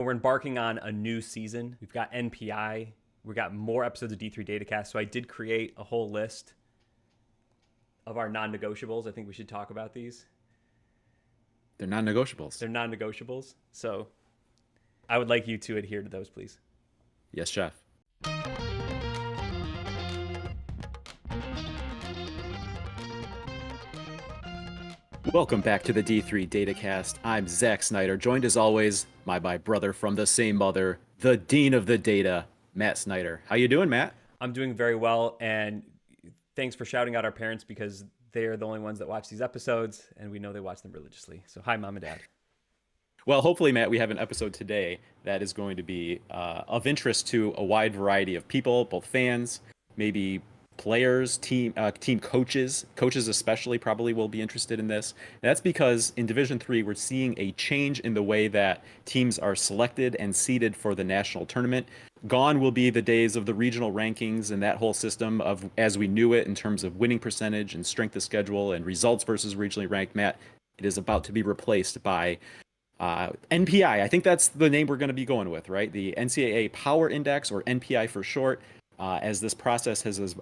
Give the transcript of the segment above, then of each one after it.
We're embarking on a new season. We've got NPI. We've got more episodes of D3 Datacast. So I did create a whole list of our non-negotiables. I think we should talk about these. They're non-negotiables. They're non-negotiables. So I would like you to adhere to those, please. Yes, chef. Welcome back to the D3 Datacast. I'm Zach Snyder, joined as always by my brother from the same mother, the Dean of the Data, Matt Snyder. How you doing, Matt? I'm doing very well, and thanks for shouting out our parents because they're the only ones that watch these episodes, and we know they watch them religiously. So hi, Mom and Dad. Well, hopefully, Matt, we have an episode today that is going to be of interest to a wide variety of people, both fans, maybe players, team coaches. Coaches especially probably will be interested in this. And that's because in Division III, we're seeing a change in the way that teams are selected and seeded for the national tournament. Gone will be the days of the regional rankings and that whole system of as we knew it in terms of winning percentage and strength of schedule and results versus regionally ranked. Matt, it is about to be replaced by NPI. I think that's the name we're going to be going with, right? The NCAA Power Index, or NPI for short. As this process has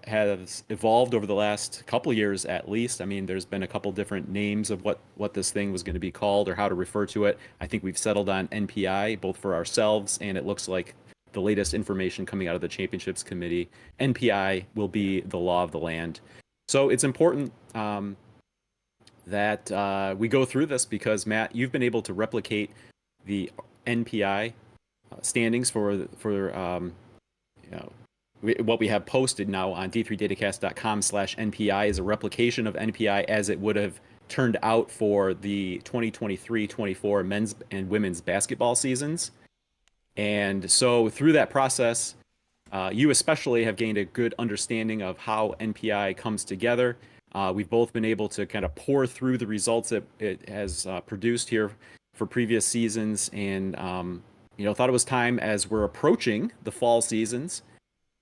evolved over the last couple years, at least. I mean, there's been a couple different names of what this thing was going to be called or how to refer to it. I think we've settled on NPI, both for ourselves, and it looks like the latest information coming out of the championships committee, NPI will be the law of the land. So it's important that we go through this because, Matt, you've been able to replicate the NPI standings for what we have posted now on d3datacast.com/NPI is a replication of NPI as it would have turned out for the 2023-24 men's and women's basketball seasons. And so through that process, you especially have gained a good understanding of how NPI comes together. We've both been able to kind of pour through the results that it has produced here for previous seasons, and thought it was time, as we're approaching the fall seasons,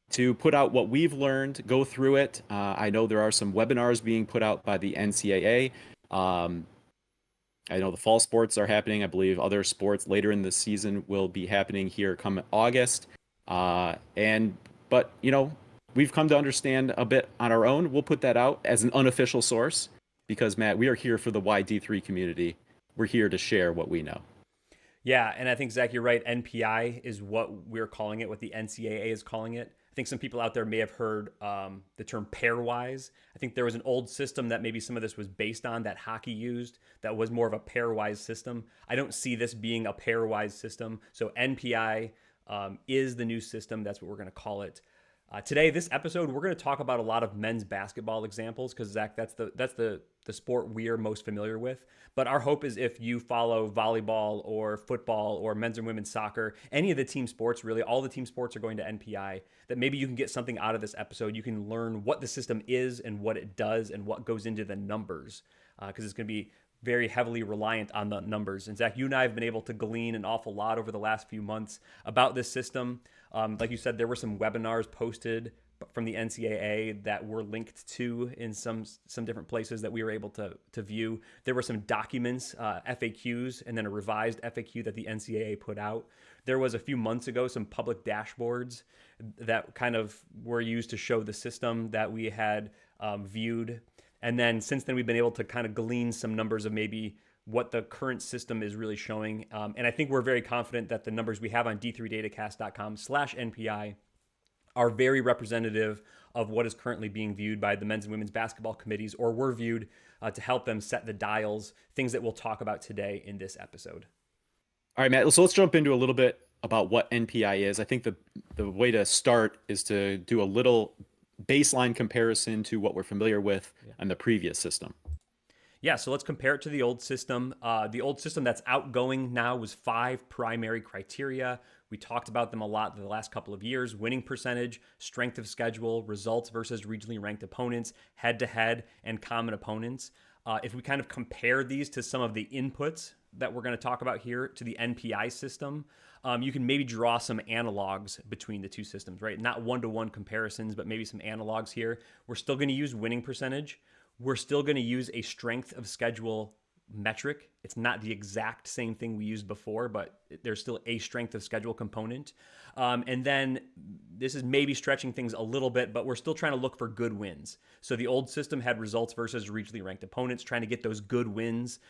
to put out what we've learned, go through it. I know there are some webinars being put out by the NCAA. I know the fall sports are happening. I believe other sports later in the season will be happening here come August. But we've come to understand a bit on our own. We'll put that out as an unofficial source because, Matt, we are here for the YD3 community. We're here to share what we know. Yeah, and I think, Zach, you're right. NPI is what we're calling it, what the NCAA is calling it. I think some people out there may have heard the term pairwise. I think there was an old system that maybe some of this was based on that hockey used that was more of a pairwise system. I don't see this being a pairwise system. So NPI is the new system. That's what we're going to call it. Today, this episode, we're going to talk about a lot of men's basketball examples because, Zach, that's the sport we're most familiar with. But our hope is if you follow volleyball or football or men's and women's soccer, any of the team sports, really, all the team sports are going to NPI, that maybe you can get something out of this episode. You can learn what the system is and what it does and what goes into the numbers because it's going to be very heavily reliant on the numbers. And Zach, you and I have been able to glean an awful lot over the last few months about this system. Like you said, there were some webinars posted from the NCAA that were linked to in some different places that we were able to view. There were some documents, FAQs, and then a revised FAQ that the NCAA put out. There was a few months ago some public dashboards that kind of were used to show the system that we had viewed. And then since then, we've been able to kind of glean some numbers of maybe what the current system is really showing. And I think we're very confident that the numbers we have on d3datacast.com/NPI are very representative of what is currently being viewed by the men's and women's basketball committees, or were viewed to help them set the dials, things that we'll talk about today in this episode. All right, Matt, so let's jump into a little bit about what NPI is. I think the way to start is to do a little baseline comparison to what we're familiar with on the previous system. Yeah, so let's compare it to the old system. The old system that's outgoing now was 5 primary criteria. We talked about them a lot the last couple of years: winning percentage, strength of schedule, results versus regionally ranked opponents, head-to-head, and common opponents. If we kind of compare these to some of the inputs that we're going to talk about here to the NPI system, you can maybe draw some analogs between the two systems, right? Not one-to-one comparisons, but maybe some analogs here. We're still going to use winning percentage. We're still going to use a strength of schedule metric It's not the exact same thing we used before, but there's still a strength of schedule component. And then this is maybe stretching things a little bit, but we're still trying to look for good wins. So the old system had results versus regionally ranked opponents, trying to get those good wins,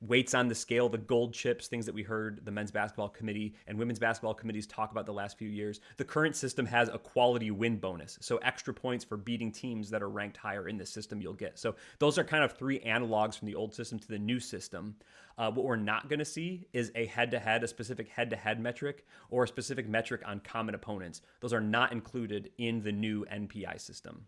weights on the scale, the gold chips, things that we heard the men's basketball committee and women's basketball committees talk about the last few years. The current system has a quality win bonus. So extra points for beating teams that are ranked higher in the system you'll get. So those are kind of three analogs from the old system to the new system. What we're not going to see is a head-to-head, a specific head-to-head metric, or a specific metric on common opponents. Those are not included in the new NPI system.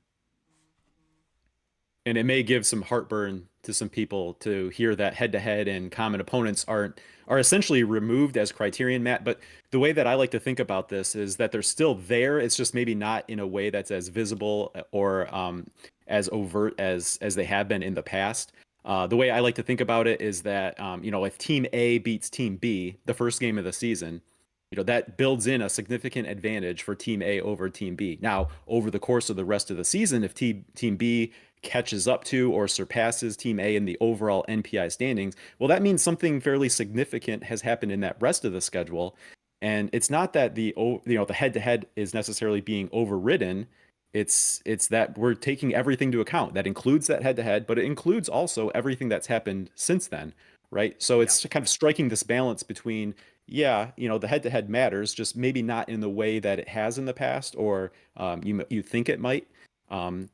And it may give some heartburn to some people to hear that head-to-head and common opponents are essentially removed as criterion, Matt. But the way that I like to think about this is that they're still there. It's just maybe not in a way that's as visible or as overt as they have been in the past. The way I like to think about it is that, if Team A beats Team B the first game of the season, that builds in a significant advantage for Team A over Team B. Now, over the course of the rest of the season, if Team B catches up to or surpasses Team A in the overall NPI standings, well, that means something fairly significant has happened in that rest of the schedule. And it's not that the head-to-head is necessarily being overridden. It's that we're taking everything to account. That includes that head-to-head, but it includes also everything that's happened since then, right? So it's kind of striking this balance between, the head-to-head matters, just maybe not in the way that it has in the past, or you think it might. A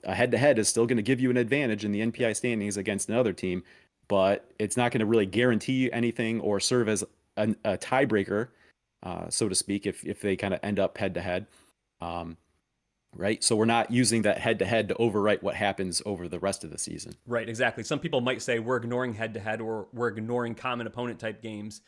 head-to-head is still going to give you an advantage in the NPI standings against another team, but it's not going to really guarantee you anything or serve as a tiebreaker, so to speak, if they kind of end up head-to-head. Right. So we're not using that head-to-head to overwrite what happens over the rest of the season. Right, exactly. Some people might say we're ignoring head-to-head or we're ignoring common opponent type games.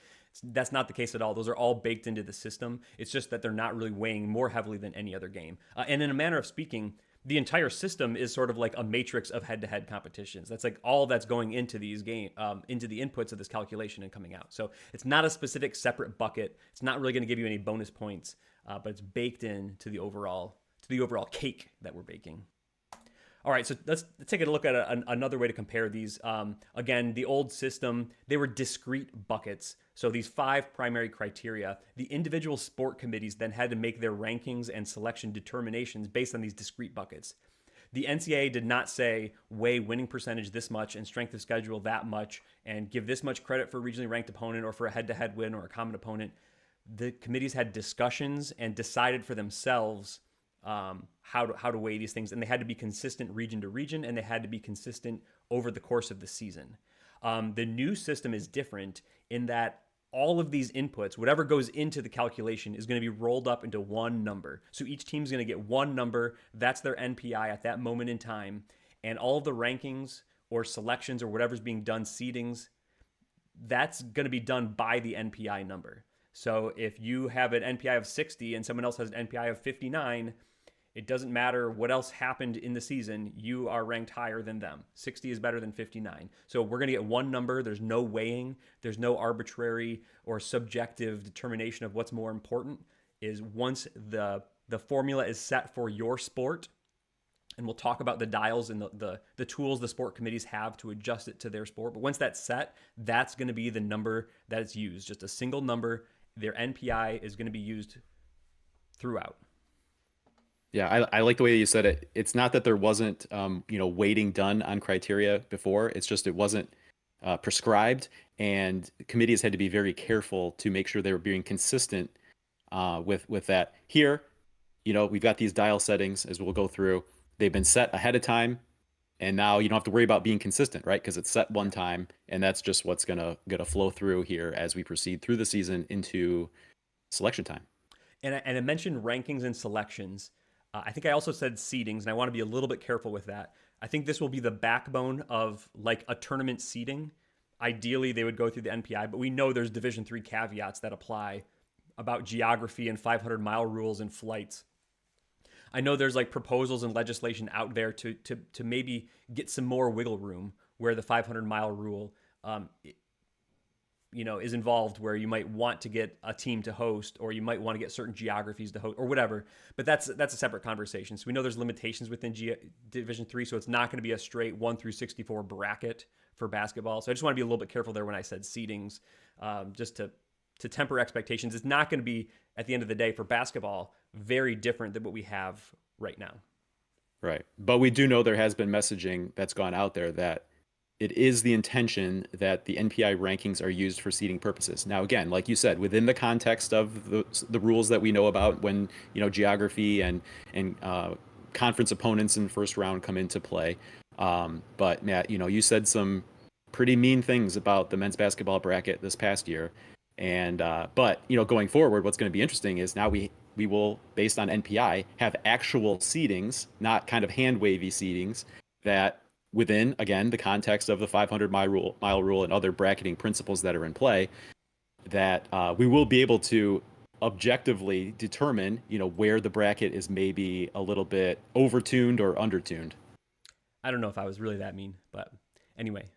That's not the case at all. Those are all baked into the system. It's just that they're not really weighing more heavily than any other game. And in a manner of speaking, the entire system is sort of like a matrix of head-to-head competitions. That's like all that's going into these into the inputs of this calculation and coming out. So it's not a specific separate bucket. It's not really going to give you any bonus points, but it's baked into the overall cake that we're baking. All right, so let's take a look at another way to compare these. Again, the old system, they were discrete buckets. So these 5 primary criteria, the individual sport committees then had to make their rankings and selection determinations based on these discrete buckets. The NCAA did not say weigh winning percentage this much and strength of schedule that much and give this much credit for a regionally ranked opponent or for a head-to-head win or a common opponent. The committees had discussions and decided for themselves how to weigh these things, and they had to be consistent region to region, and they had to be consistent over the course of the season. The new system is different in that all of these inputs, whatever goes into the calculation, is going to be rolled up into one number. So each team's going to get one number. That's their NPI at that moment in time, and all of the rankings or selections or whatever's being done, seedings, that's going to be done by the NPI number. So if you have an NPI of 60 and someone else has an NPI of 59, it doesn't matter what else happened in the season. You are ranked higher than them. 60 is better than 59. So we're going to get one number. There's no weighing. There's no arbitrary or subjective determination of what's more important. Is once the formula is set for your sport, and we'll talk about the dials and the tools the sport committees have to adjust it to their sport. But once that's set, that's going to be the number that is used. Just a single number. Their NPI is going to be used throughout. Yeah, I like the way you said it. It's not that there wasn't, weighting done on criteria before. It's just it wasn't prescribed, and committees had to be very careful to make sure they were being consistent with that. Here, we've got these dial settings as we'll go through. They've been set ahead of time, and now you don't have to worry about being consistent, right? Because it's set one time, and that's just what's gonna flow through here as we proceed through the season into selection time. And I mentioned rankings and selections. I think I also said seedings, and I want to be a little bit careful with that. I think this will be the backbone of like a tournament seeding. Ideally, they would go through the NPI, but we know there's Division III caveats that apply about geography and 500-mile rules and flights. I know there's like proposals and legislation out there to maybe get some more wiggle room where the 500-mile rule is involved, where you might want to get a team to host, or you might want to get certain geographies to host, or whatever. But that's a separate conversation. So we know there's limitations within Division III, so it's not going to be a straight 1 through 64 bracket for basketball. So I just want to be a little bit careful there when I said seedings, just to temper expectations. It's not going to be, at the end of the day, for basketball, very different than what we have right now. Right. But we do know there has been messaging that's gone out there that it is the intention that the NPI rankings are used for seeding purposes. Now, again, like you said, within the context of the rules that we know about when, geography and conference opponents in first round come into play. But Matt, you said some pretty mean things about the men's basketball bracket this past year. And but going forward, what's going to be interesting is now we will, based on NPI, have actual seedings, not kind of hand wavy seedings that within, again, the context of the 500 mile rule and other bracketing principles that are in play, that we will be able to objectively determine, where the bracket is maybe a little bit overtuned or undertuned. I don't know if I was really that mean, but anyway,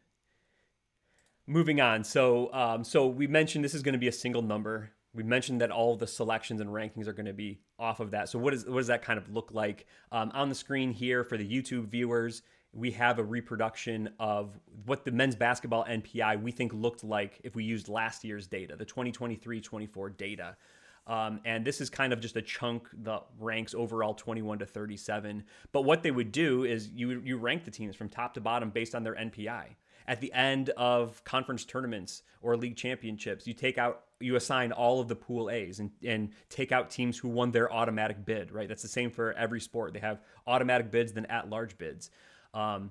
moving on. So we mentioned this is going to be a single number. We mentioned that all of the selections and rankings are going to be off of that. So what does that kind of look like? On the screen here for the YouTube viewers, we have a reproduction of what the men's basketball NPI we think looked like if we used last year's data, the 2023-24 data. And this is kind of just a chunk, the ranks overall 21 to 37. But what they would do is you rank the teams from top to bottom based on their NPI. At the end of conference tournaments or league championships, you assign all of the pool A's and take out teams who won their automatic bid, right? That's the same for every sport. They have automatic bids, then at-large bids. So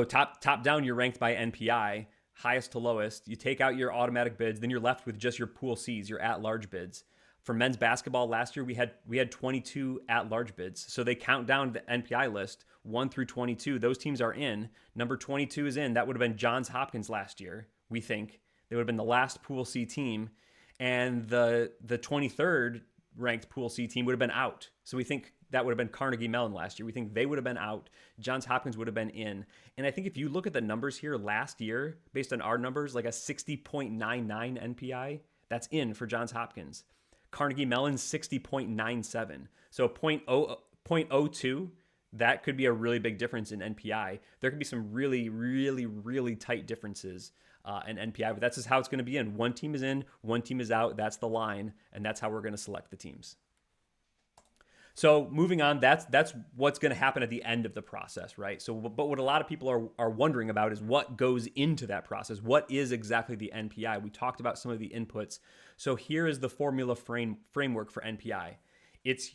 top down, you're ranked by NPI, highest to lowest. You take out your automatic bids, then you're left with just your pool C's, your at-large bids. For men's basketball last year, we had 22 at-large bids. So they count down the NPI list 1 through 22. Those teams are in. Number 22 is in. That would have been Johns Hopkins last year, we think. They would have been the last Pool C team. And the 23rd ranked Pool C team would have been out. So we think that would have been Carnegie Mellon last year. We think they would have been out. Johns Hopkins would have been in. And I think if you look at the numbers here last year, based on our numbers, like a 60.99 NPI, that's in for Johns Hopkins. Carnegie Mellon 60.97. So 0.02, that could be a really big difference in NPI. There could be some really, really, really tight differences in NPI, but that's just how it's going to be in. One team is in, one team is out. That's the line, and that's how we're going to select the teams. So moving on, that's what's going to happen at the end of the process, right? So, but what a lot of people are wondering about is what goes into that process. What is exactly the NPI? We talked about some of the inputs. So here is the formula framework for NPI. It's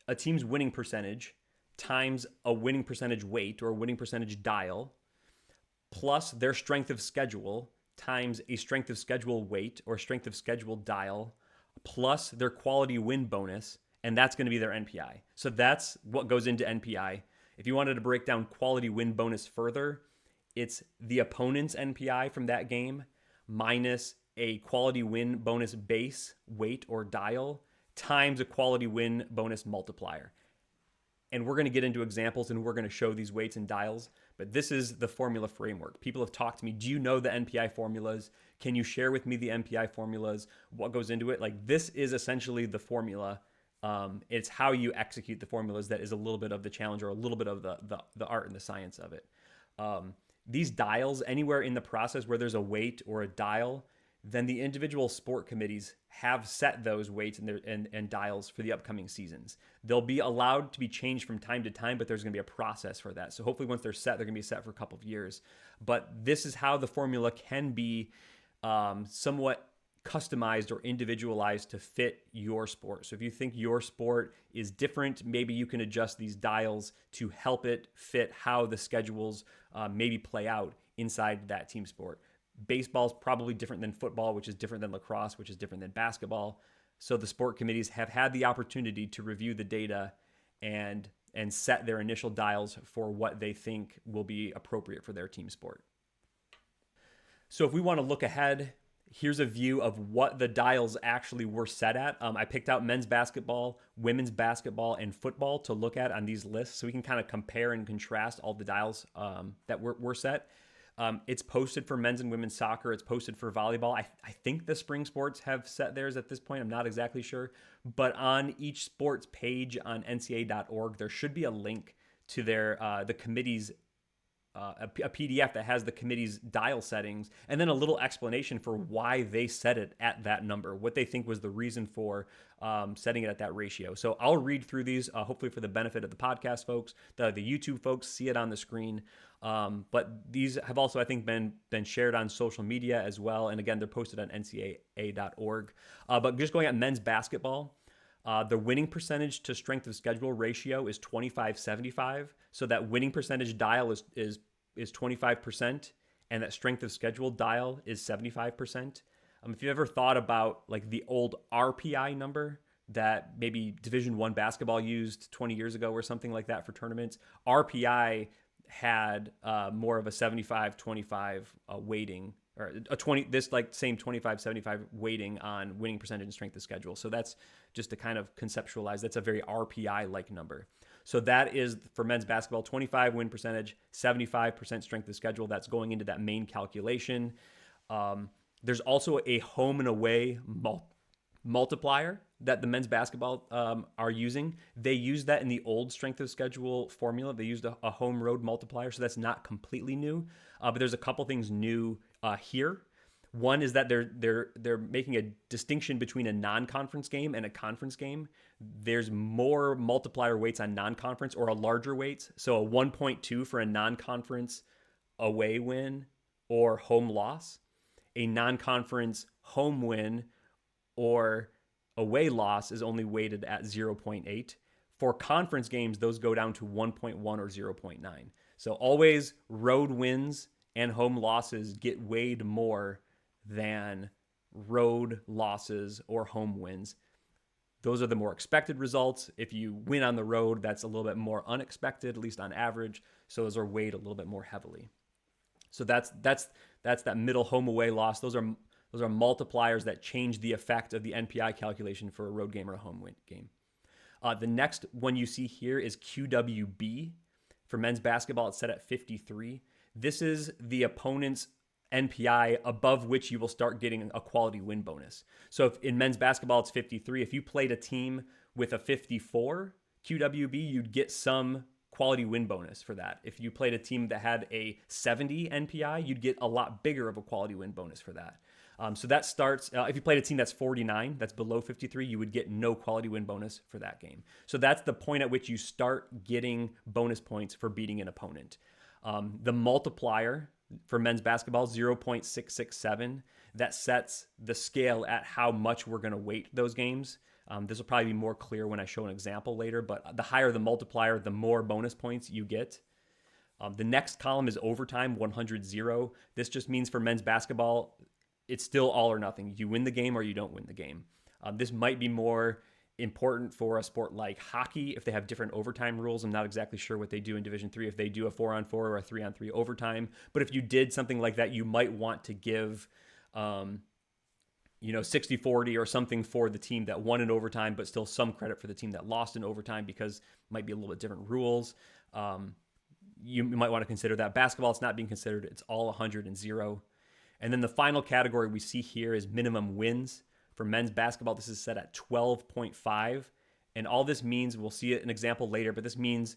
a team's winning percentage times a winning percentage weight or a winning percentage dial plus their strength of schedule times a strength of schedule weight or strength of schedule dial plus their quality win bonus. And that's going to be their NPI. So that's what goes into NPI. If you wanted to break down quality win bonus further, it's the opponent's NPI from that game minus a quality win bonus base, weight, or dial times a quality win bonus multiplier. And we're going to get into examples and we're going to show these weights and dials. But this is the formula framework. People have talked to me. Do you know the NPI formulas? Can you share with me the NPI formulas? What goes into it? Like, this is essentially the formula. It's how you execute the formulas that is a little bit of the challenge or a little bit of the art and the science of it. These dials, anywhere in the process where there's a weight or a dial, then the individual sport committees have set those weights and dials for the upcoming seasons. They'll be allowed to be changed from time to time, but there's going to be a process for that. So hopefully once they're set, they're going to be set for a couple of years. But this is how the formula can be somewhat customized or individualized to fit your sport. So if you think your sport is different, maybe you can adjust these dials to help it fit how the schedules maybe play out inside that team sport. Baseball is probably different than football, which is different than lacrosse, which is different than basketball. So the sport committees have had the opportunity to review the data and set their initial dials for what they think will be appropriate for their team sport. So if we want to look ahead, here's a view of what the dials actually were set at. I picked out men's basketball, women's basketball, and football to look at on these lists so we can kind of compare and contrast all the dials that were set. It's posted for men's and women's soccer. It's posted for volleyball. I think the spring sports have set theirs at this point. I'm not exactly sure. But on each sports page on ncaa.org, there should be a link to their the committee's a PDF that has the committee's dial settings, and then a little explanation for why they set it at that number, what they think was the reason for setting it at that ratio. So I'll read through these, hopefully for the benefit of the podcast folks, the YouTube folks see it on the screen. But these have also, I think, been shared on social media as well. And again, they're posted on ncaa.org. But just going at men's basketball, the winning percentage to strength of schedule ratio is 25-75. So that winning percentage dial is 25%, and that strength of schedule dial is 75%. If you've ever thought about like the old RPI number that maybe Division I basketball used 20 years ago or something like that for tournaments, RPI had more of a 75-25 weighting, or a 20, this like same 25-75 weighting on winning percentage and strength of schedule. So that's just to kind of conceptualize, that's a very RPI like number. So that is for men's basketball, 25 win percentage, 75% strength of schedule. That's going into that main calculation. There's also a home and away multiplier that the men's basketball are using. They used that in the old strength of schedule formula. They used a home road multiplier, so that's not completely new. But there's a couple things new here. One is that they're making a distinction between a non-conference game and a conference game. There's more multiplier weights on non-conference, or a larger weights. So a 1.2 for a non-conference away win or home loss. A non-conference home win or away loss is only weighted at 0.8. For conference games, those go down to 1.1 or 0.9. So always road wins and home losses get weighed more than road losses or home wins. Those are the more expected results. If you win on the road, that's a little bit more unexpected, at least on average. So those are weighed a little bit more heavily. So that's that middle home away loss. Those are multipliers that change the effect of the NPI calculation for a road game or a home win game. The next one you see here is QWB. For men's basketball, it's set at 53. This is the opponent's NPI above which you will start getting a quality win bonus. So if in men's basketball it's 53, if you played a team with a 54 QWB, you'd get some quality win bonus for that. If you played a team that had a 70 NPI, you'd get a lot bigger of a quality win bonus for that. So that starts, if you played a team that's 49, that's below 53, you would get no quality win bonus for that game. So that's the point at which you start getting bonus points for beating an opponent. The multiplier for men's basketball, 0.667, that sets the scale at how much we're going to weight those games. This will probably be more clear when I show an example later, but the higher the multiplier, the more bonus points you get. The next column is overtime, 100-0. This just means for men's basketball, it's still all or nothing. You win the game or you don't win the game. This might be more important for a sport like hockey if they have different overtime rules. I'm not exactly sure what they do in Division III, if they do a 4-on-4 or a 3-on-3 overtime. But if you did something like that, you might want to give 60-40 or something for the team that won in overtime, but still some credit for the team that lost in overtime, because it might be a little bit different rules. You might want to consider that. Basketball, it's not being considered. It's all 100-0. And then the final category we see here is minimum wins. For men's basketball, this is set at 12.5. And all this means, we'll see an example later, but this means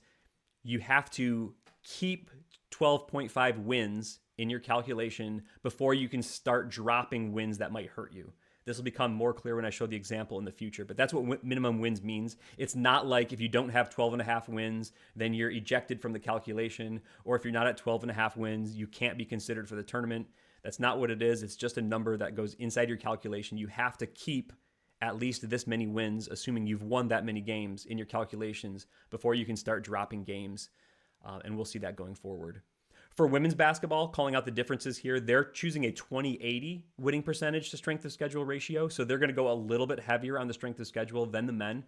you have to keep 12.5 wins in your calculation before you can start dropping wins that might hurt you. This will become more clear when I show the example in the future, but that's what minimum wins means. It's not like if you don't have 12.5 wins, then you're ejected from the calculation, or if you're not at 12.5 wins, you can't be considered for the tournament. That's not what it is. It's just a number that goes inside your calculation. You have to keep at least this many wins, assuming you've won that many games in your calculations, before you can start dropping games. And we'll see that going forward. For women's basketball, calling out the differences here, they're choosing a 20-80 winning percentage to strength of schedule ratio. So they're going to go a little bit heavier on the strength of schedule than the men.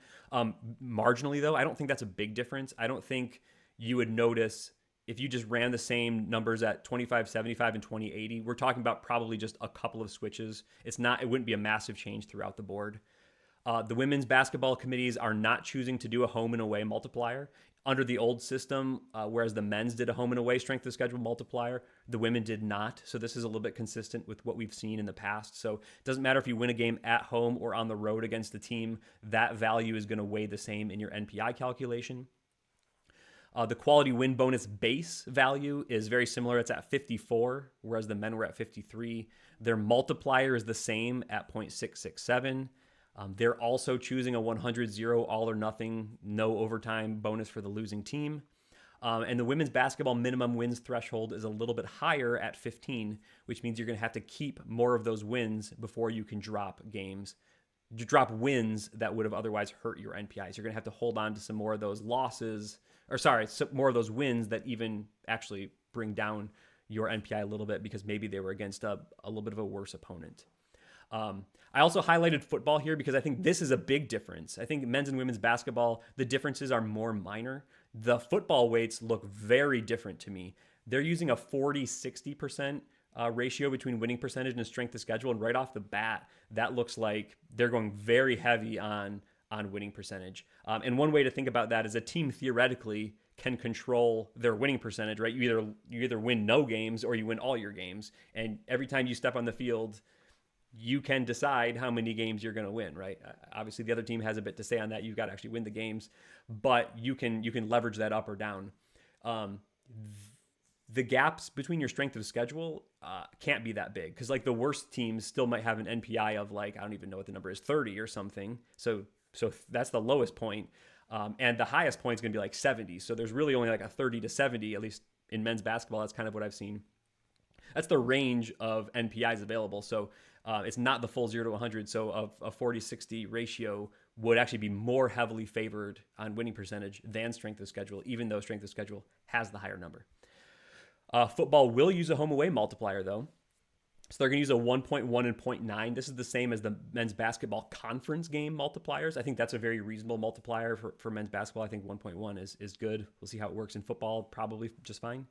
Marginally, though, I don't think that's a big difference. I don't think you would notice if you just ran the same numbers at 25-75 and 20-80. We're talking about probably just a couple of switches. It wouldn't be a massive change throughout the board. The women's basketball committees are not choosing to do a home and away multiplier. Under the old system, whereas the men's did a home and away strength of schedule multiplier, the women did not. So this is a little bit consistent with what we've seen in the past. So it doesn't matter if you win a game at home or on the road against the team, that value is going to weigh the same in your NPI calculation. The quality win bonus base value is very similar. It's at 54, whereas the men were at 53. Their multiplier is the same at 0.667. They're also choosing a 100-0 all or nothing, no overtime bonus for the losing team. And the women's basketball minimum wins threshold is a little bit higher at 15, which means you're going to have to keep more of those wins before you can drop games. You drop wins that would have otherwise hurt your NPIs. You're going to have to hold on to some more of those losses, more of those wins that even actually bring down your NPI a little bit because maybe they were against a little bit of a worse opponent. I also highlighted football here because I think this is a big difference. I think men's and women's basketball, the differences are more minor. The football weights look very different to me. They're using a 40-60% ratio between winning percentage and strength of schedule. And right off the bat, that looks like they're going very heavy on winning percentage. And one way to think about that is a team theoretically can control their winning percentage, right? You either win no games or you win all your games. And every time you step on the field, you can decide how many games you're going to win, right? Obviously, the other team has a bit to say on that. You've got to actually win the games, but you can leverage that up or down. The gaps between your strength of schedule can't be that big because like the worst teams still might have an NPI of like, I don't even know what the number is, 30 or something. So that's the lowest point. And the highest point is going to be like 70. So there's really only like a 30 to 70, at least in men's basketball. That's kind of what I've seen. That's the range of NPIs available. So it's not the full 0 to 100. So a 40-60 ratio would actually be more heavily favored on winning percentage than strength of schedule, even though strength of schedule has the higher number. Football will use a home away multiplier, though. So they're going to use a 1.1 and 0.9. This is the same as the men's basketball conference game multipliers. I think that's a very reasonable multiplier for men's basketball. I think 1.1 is good. We'll see how it works in football, probably just fine.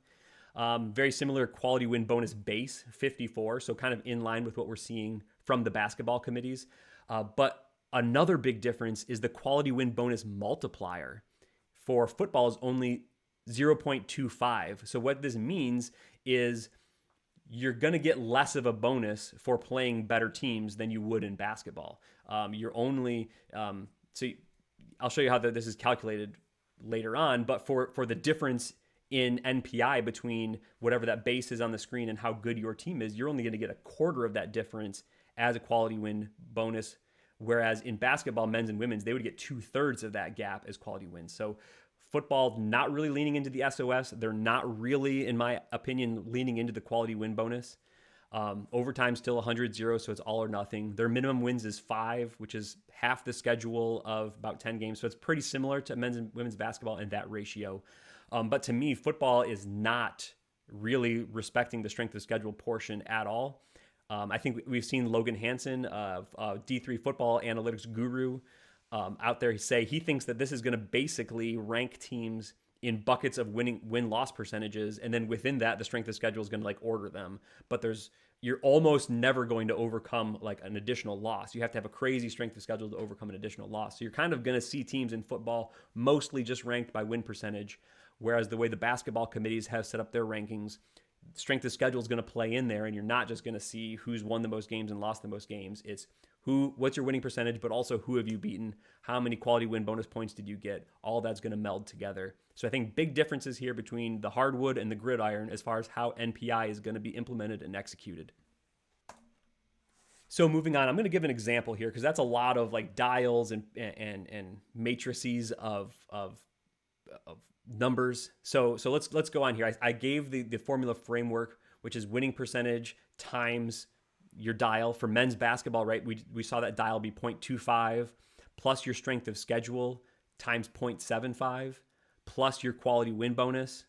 Very similar quality win bonus base, 54, so kind of in line with what we're seeing from the basketball committees. But another big difference is the quality win bonus multiplier for football is only 0.25. So what this means is you're going to get less of a bonus for playing better teams than you would in basketball. You're only, so I'll show you how this is calculated later on, but for the difference in NPI between whatever that base is on the screen and how good your team is, you're only going to get a quarter of that difference as a quality win bonus. Whereas in basketball, men's and women's, they would get 2/3 of that gap as quality wins. So football, not really leaning into the SOS. They're not really, in my opinion, leaning into the quality win bonus. Overtime still 100-0, so it's all or nothing. Their minimum wins is 5, which is half the schedule of about 10 games. So it's pretty similar to men's and women's basketball in that ratio. But to me, football is not really respecting the strength of schedule portion at all. I think we've seen Logan Hansen of D3 Football Analytics Guru out there say he thinks that this is going to basically rank teams in buckets of win-loss percentages, and then within that, the strength of schedule is going to like order them. But you're almost never going to overcome like an additional loss. You have to have a crazy strength of schedule to overcome an additional loss. So you're kind of going to see teams in football mostly just ranked by win percentage. Whereas the way the basketball committees have set up their rankings, strength of schedule is going to play in there, and you're not just going to see who's won the most games and lost the most games. It's what's your winning percentage, but also who have you beaten? How many quality win bonus points did you get? All that's going to meld together. So I think big differences here between the hardwood and the gridiron as far as how NPI is going to be implemented and executed. So moving on, I'm going to give an example here because that's a lot of like dials and matrices of numbers. So let's go on here. I gave the formula framework, which is winning percentage times your dial. For men's basketball, right? We saw that dial be 0.25 plus your strength of schedule times 0.75 plus your quality win bonus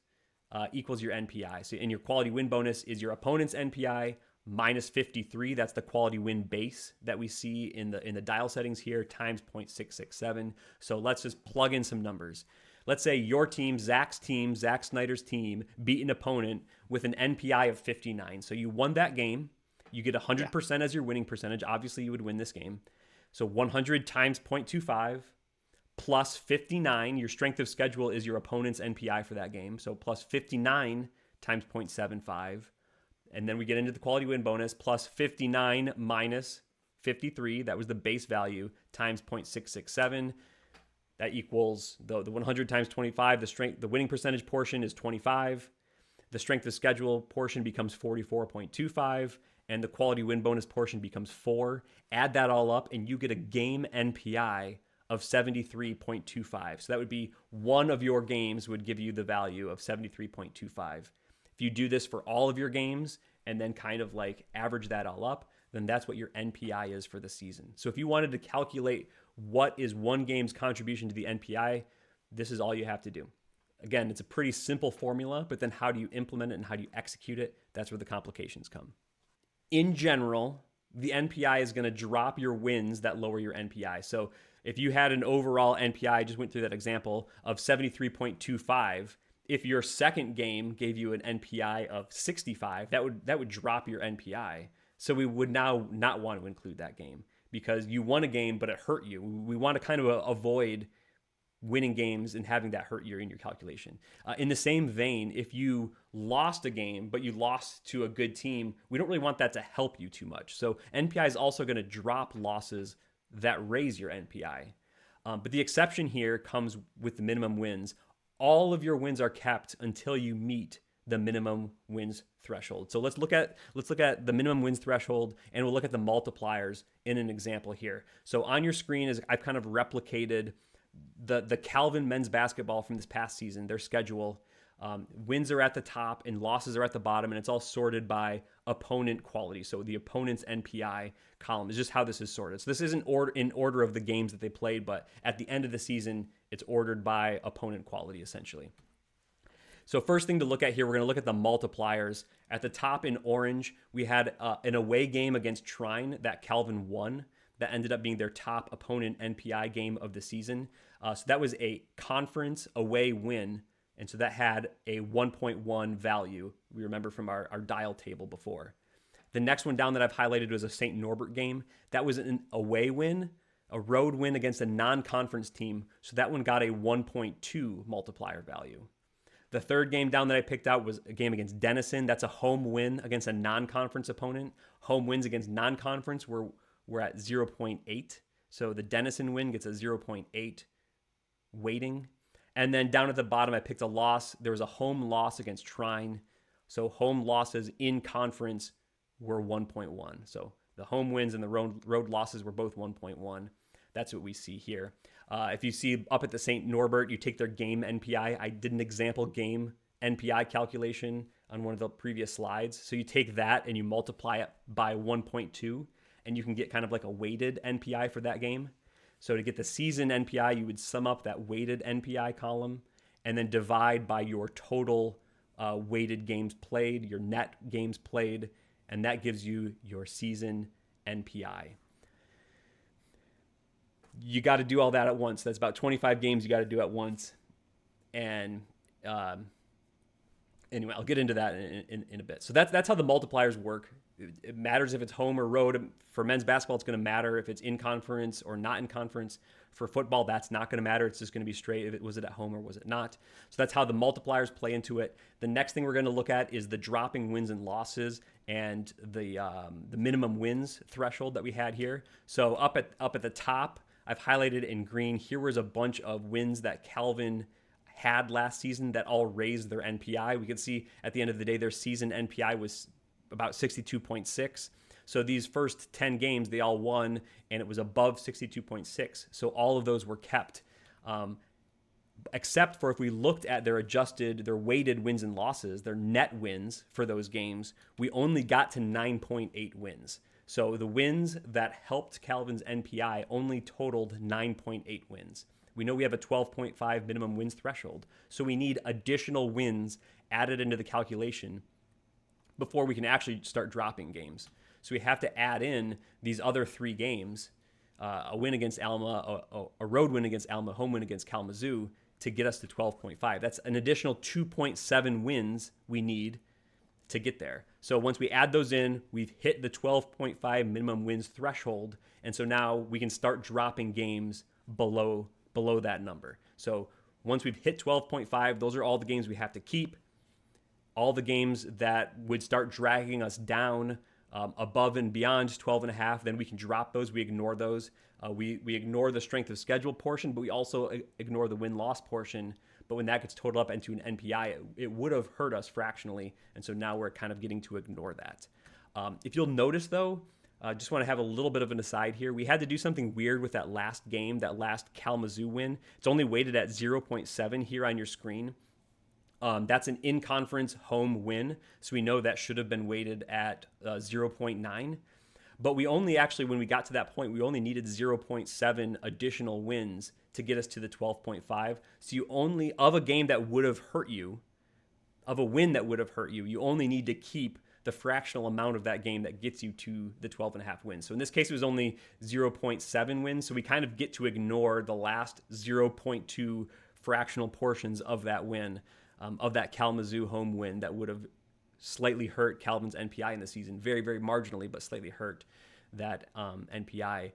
equals your NPI. So in your quality win bonus is your opponent's NPI minus 53. That's the quality win base that we see in the dial settings here times 0.667. So let's just plug in some numbers. Let's say your team, Zach Snyder's team, beat an opponent with an NPI of 59. So you won that game. You get 100% as your winning percentage. Obviously, you would win this game. So 100 times 0.25 plus 59. Your strength of schedule is your opponent's NPI for that game. So plus 59 times 0.75. And then we get into the quality win bonus plus 59 minus 53. That was the base value times 0.667. That equals the 100 times 25. The winning percentage portion is 25. The strength of schedule portion becomes 44.25, and the quality win bonus portion becomes 4. Add that all up, and you get a game NPI of 73.25. So that would be one of your games would give you the value of 73.25. If you do this for all of your games and then kind of like average that all up, then that's what your NPI is for the season. So if you wanted to calculate what is one game's contribution to the NPI, this is all you have to do. Again, it's a pretty simple formula, but then how do you implement it and how do you execute it? That's where the complications come. In general, the NPI is going to drop your wins that lower your NPI. So if you had an overall NPI, I just went through that example, of 73.25, if your second game gave you an NPI of 65, that would drop your NPI. So we would now not want to include that game because you won a game, but it hurt you. We want to kind of avoid winning games and having that hurt you in your calculation. In the same vein, if you lost a game, but you lost to a good team, we don't really want that to help you too much. So NPI is also going to drop losses that raise your NPI. But the exception here comes with the minimum wins. All of your wins are kept until you meet the minimum wins threshold. So let's look at the minimum wins threshold, and we'll look at the multipliers in an example here. So on your screen is I've kind of replicated the Calvin men's basketball from this past season, their schedule. Wins are at the top and losses are at the bottom, and it's all sorted by opponent quality. So the opponent's NPI column is just how this is sorted. So this isn't in order of the games that they played, but at the end of the season, it's ordered by opponent quality, essentially. So first thing to look at here, we're going to look at the multipliers. At the top in orange, we had an away game against Trine that Calvin won. That ended up being their top opponent NPI game of the season. So that was a conference away win. And so that had a 1.1 value. We remember from our dial table before. The next one down that I've highlighted was a St. Norbert game. That was an away win, a road win against a non-conference team. So that one got a 1.2 multiplier value. The third game down that I picked out was a game against Denison. That's a home win against a non-conference opponent. Home wins against non-conference we're at 0.8. So the Denison win gets a 0.8 weighting. And then down at the bottom, I picked a loss. There was a home loss against Trine. So home losses in conference were 1.1. So the home wins and the road losses were both 1.1. That's what we see here. If you see up at the St. Norbert, you take their game NPI. I did an example game NPI calculation on one of the previous slides. So you take that and you multiply it by 1.2. And you can get kind of like a weighted NPI for that game. So to get the season NPI, you would sum up that weighted NPI column and then divide by your total weighted games played, your net games played, and that gives you your season NPI. You got to do all that at once. That's about 25 games you got to do at once. And anyway, I'll get into that in a bit. So that's how the multipliers work. It matters if it's home or road. For men's basketball, it's going to matter if it's in conference or not in conference. For football, that's not going to matter. It's just going to be straight. Was it at home or was it not? So that's how the multipliers play into it. The next thing we're going to look at is the dropping wins and losses and the minimum wins threshold that we had here. So up at the top, I've highlighted in green. Here was a bunch of wins that Calvin had last season that all raised their NPI. We can see at the end of the day, their season NPI was about 62.6. So these first 10 games, they all won, and it was above 62.6. So all of those were kept, except for if we looked at their weighted wins and losses, their net wins for those games, we only got to 9.8 wins. So the wins that helped Calvin's NPI only totaled 9.8 wins. We know we have a 12.5 minimum wins threshold. So we need additional wins added into the calculation before we can actually start dropping games. So we have to add in these other 3 games, a win against Alma, a road win against Alma, home win against Kalamazoo, to get us to 12.5. That's an additional 2.7 wins we need to get there. So once we add those in, we've hit the 12.5 minimum wins threshold, and so now we can start dropping games below that number. So once we've hit 12.5, those are all the games we have to keep. All the games that would start dragging us down Above and beyond 12 and a half, then we can drop those. We ignore those. We ignore the strength of schedule portion, but we also ignore the win-loss portion. But when that gets totaled up into an NPI, it would have hurt us fractionally. And so now we're kind of getting to ignore that. If you'll notice, though, just want to have a little bit of an aside here. We had to do something weird with that last game, that last Kalamazoo win. It's only weighted at 0.7 here on your screen. That's an in-conference home win, so we know that should have been weighted at 0.9. But we only actually, when we got to that point, we only needed 0.7 additional wins to get us to the 12.5. So you only, of a game that would have hurt you, of a win that would have hurt you, you only need to keep the fractional amount of that game that gets you to the 12 and a half wins. So in this case, it was only 0.7 wins. So we kind of get to ignore the last 0.2 fractional portions of that win, of that Kalamazoo home win that would have slightly hurt Calvin's NPI in the season, very, very marginally, but slightly hurt that NPI.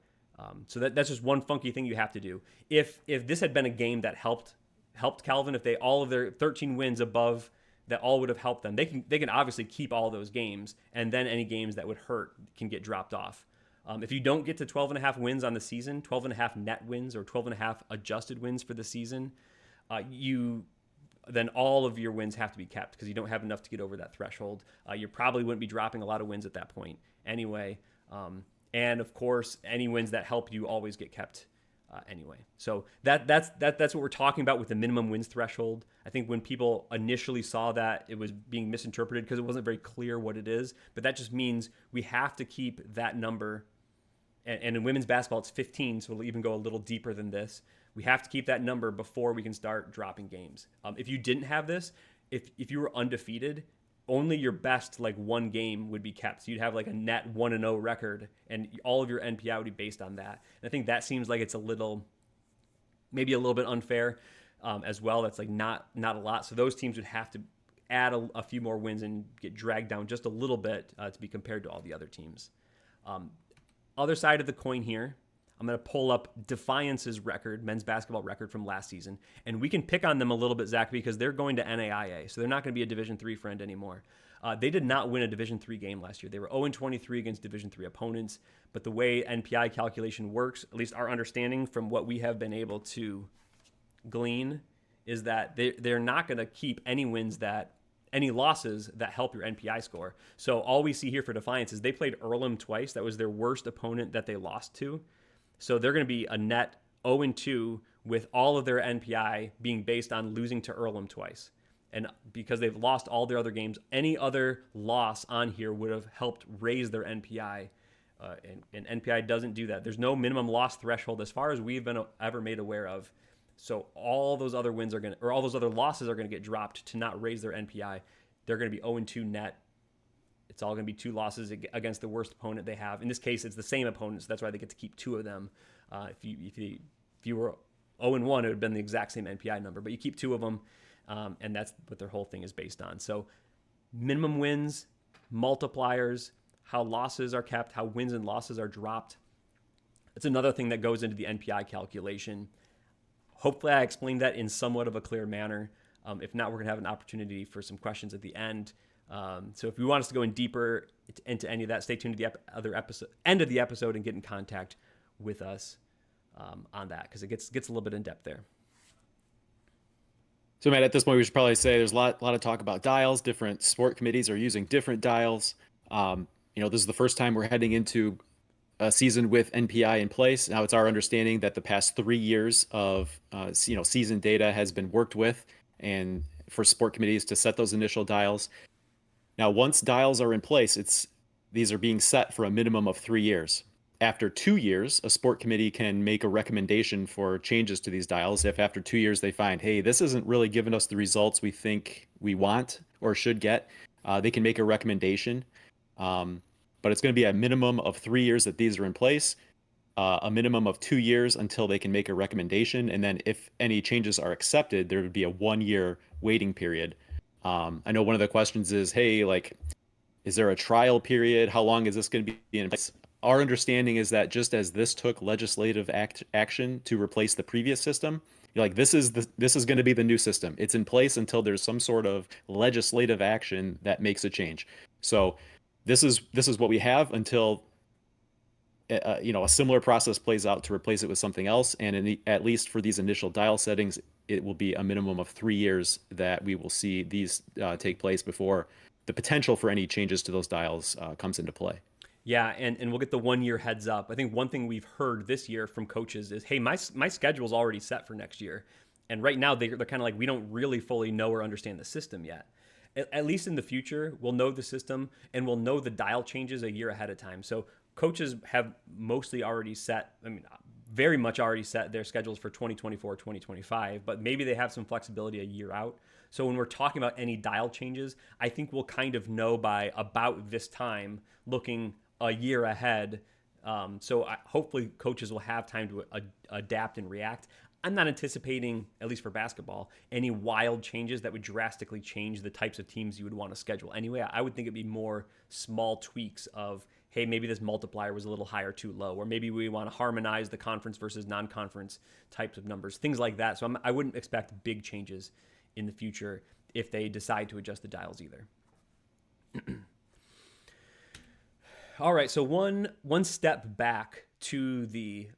So that's just one funky thing you have to do. If this had been a game that helped Calvin, if they all of their 13 wins above that all would have helped them, they can obviously keep all those games, and then any games that would hurt can get dropped off. If you don't get to 12 and a half wins on the season, 12 and a half net wins or 12 and a half adjusted wins for the season, then all of your wins have to be kept because you don't have enough to get over that threshold. You probably wouldn't be dropping a lot of wins at that point anyway. And of course, any wins that help you always get kept anyway. So that's what we're talking about with the minimum wins threshold. I think when people initially saw that, it was being misinterpreted because it wasn't very clear what it is. But that just means we have to keep that number. And in women's basketball, it's 15, so it'll even go a little deeper than this. We have to keep that number before we can start dropping games. If you didn't have this, if you were undefeated, only your best one game would be kept. So you'd have a net 1-0 record, and all of your NPI would be based on that. And I think that seems like it's maybe a little bit unfair as well. That's not a lot. So those teams would have to add a few more wins and get dragged down just a little bit to be compared to all the other teams. Other side of the coin here, I'm going to pull up Defiance's record, men's basketball record from last season. And we can pick on them a little bit, Zach, because they're going to NAIA. So they're not going to be a Division III friend anymore. They did not win a Division III game last year. They were 0-23 against Division III opponents. But the way NPI calculation works, at least our understanding from what we have been able to glean, is that they're not going to keep any losses that help your NPI score. So all we see here for Defiance is they played Earlham twice. That was their worst opponent that they lost to. So they're going to be a net 0-2 with all of their NPI being based on losing to Earlham twice. And because they've lost all their other games, any other loss on here would have helped raise their NPI. And NPI doesn't do that. There's no minimum loss threshold as far as we've been ever made aware of. So all those other all those other losses are going to get dropped to not raise their NPI. They're going to be 0-2 net. It's all going to be 2 losses against the worst opponent they have. In this case, it's the same opponent, so that's why they get to keep 2 of them. If you were 0-1, it would have been the exact same NPI number, but you keep 2 of them, and that's what their whole thing is based on. So minimum wins, multipliers, how losses are kept, how wins and losses are dropped. It's another thing that goes into the NPI calculation. Hopefully I explained that in somewhat of a clear manner. If not, we're going to have an opportunity for some questions at the end. So if you want us to go in deeper into any of that, stay tuned to the end of the episode and get in contact with us on that, because it gets a little bit in depth there. So Matt, at this point, we should probably say there's a lot of talk about dials. Different sport committees are using different dials. This is the first time we're heading into a season with NPI in place. Now it's our understanding that the past 3 years of season data has been worked with, and for sport committees to set those initial dials. Now, once dials are in place, these are being set for a minimum of 3 years. After 2 years, a sport committee can make a recommendation for changes to these dials. If after 2 years they find, hey, this isn't really giving us the results we think we want or should get, they can make a recommendation. But it's going to be a minimum of 3 years that these are in place, a minimum of 2 years until they can make a recommendation. And then if any changes are accepted, there would be a 1-year waiting period. I know one of the questions is, hey, is there a trial period? How long is this going to be in place? Our understanding is that just as this took legislative action to replace the previous system, this is going to be the new system. It's in place until there's some sort of legislative action that makes a change. So this is what we have until a similar process plays out to replace it with something else. And at least for these initial dial settings, it will be a minimum of 3 years that we will see these take place before the potential for any changes to those dials comes into play. Yeah, and we'll get the 1 year heads up. I think one thing we've heard this year from coaches is, hey, my schedule's already set for next year. And right now they're kind of like, we don't really fully know or understand the system yet. At least in the future, we'll know the system and we'll know the dial changes a year ahead of time. So coaches have mostly already set, I mean, very much already set their schedules for 2024, 2025, but maybe they have some flexibility a year out. So when we're talking about any dial changes, I think we'll kind of know by about this time, looking a year ahead. Hopefully coaches will have time to adapt and react. I'm not anticipating, at least for basketball, any wild changes that would drastically change the types of teams you would want to schedule anyway. I would think it'd be more small tweaks of, hey, maybe this multiplier was a little high or too low, or maybe we want to harmonize the conference versus non-conference types of numbers, things like that. So I wouldn't expect big changes in the future if they decide to adjust the dials either. All right, so one step back to the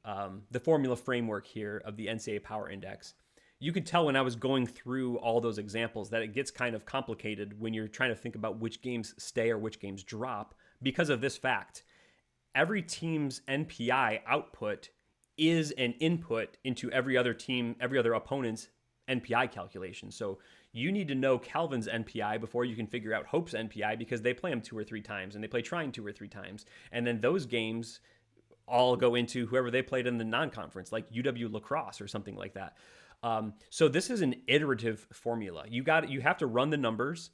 formula framework here of the NCAA Power Index. You could tell when I was going through all those examples that it gets kind of complicated when you're trying to think about which games stay or which games drop because of this fact. Every team's NPI output is an input into every other opponent's NPI calculation. So you need to know Calvin's NPI before you can figure out Hope's NPI because they play them 2 or 3 times and they play Trine 2 or 3 times. And then those games all go into whoever they played in the non-conference, like UW lacrosse or something like that. So this is an iterative formula. You have to run the numbers,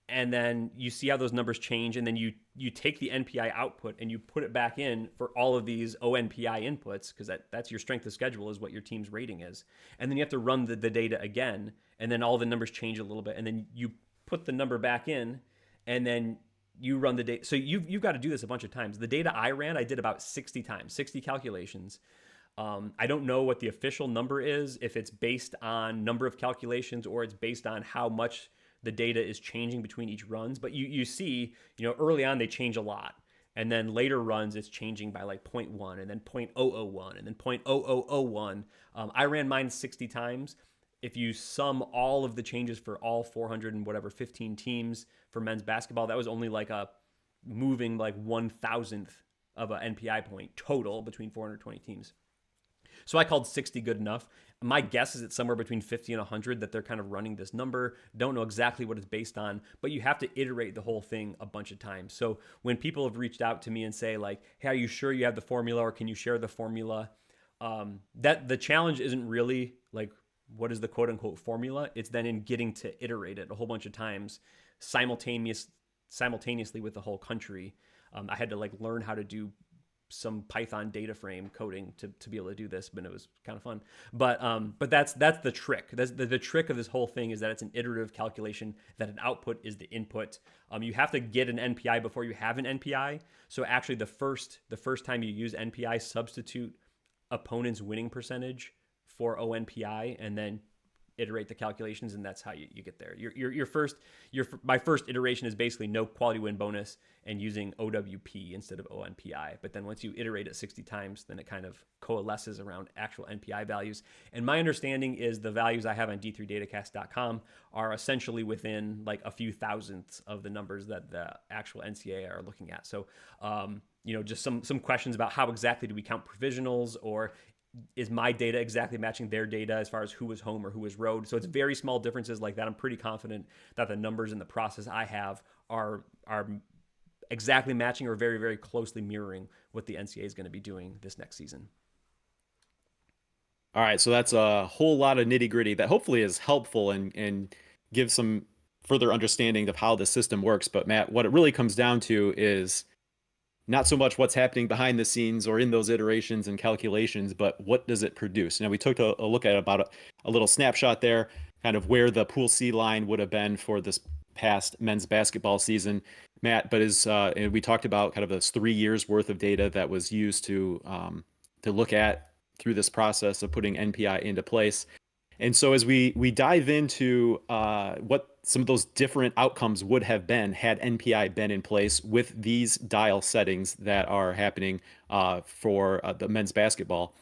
and then you see how those numbers change, and then you take the NPI output and you put it back in for all of these ONPI inputs, because that's your strength of schedule is what your team's rating is. And then you have to run the data again, and then all the numbers change a little bit, and then you put the number back in, and then you run the data. So you've got to do this a bunch of times. The data I ran, I did about 60 times, 60 calculations. I don't know what the official number is, if it's based on number of calculations or it's based on how much the data is changing between each runs. But you see, early on they change a lot. And then later runs, it's changing by like 0.1 and then 0.001 and then 0.0001. I ran mine 60 times. If you sum all of the changes for all 400 and whatever 15 teams for men's basketball, that was only like a moving like 1,000th of an NPI point total between 420 teams. So I called 60 good enough. My guess is it's somewhere between 50 and 100 that they're kind of running this number. Don't know exactly what it's based on, but you have to iterate the whole thing a bunch of times. So when people have reached out to me and say like, hey, are you sure you have the formula, or can you share the formula? That the challenge isn't really like, what is the quote unquote formula? It's then in getting to iterate it a whole bunch of times simultaneously with the whole country. I had to like learn how to do some Python data frame coding to be able to do this, but it was kind of fun. But that's the trick. That's the trick of this whole thing, is that it's an iterative calculation, that an output is the input. You have to get an NPI before you have an NPI. So actually the first time you use NPI, substitute opponent's winning percentage for ONPI, and then iterate the calculations, and that's how you get there. My first iteration is basically no quality win bonus and using OWP instead of ONPI. But then once you iterate it 60 times, then it kind of coalesces around actual NPI values. And my understanding is the values I have on d3datacast.com are essentially within like a few thousandths of the numbers that the actual NCAA are looking at. So, just some questions about how exactly do we count provisionals, or is my data exactly matching their data as far as who was home or who was road? So it's very small differences like that. I'm pretty confident that the numbers in the process I have are exactly matching or very, very closely mirroring what the NCAA is going to be doing this next season. All right, so that's a whole lot of nitty gritty that hopefully is helpful and gives some further understanding of how the system works. But Matt, what it really comes down to is not so much what's happening behind the scenes or in those iterations and calculations, but what does it produce? Now, we took a look at about a little snapshot there, kind of where the Pool C line would have been for this past men's basketball season, Matt. But and we talked about kind of this 3 years worth of data that was used to look at through this process of putting NPI into place. And so as we dive into what some of those different outcomes would have been had NPI been in place with these dial settings that are happening for the men's basketball.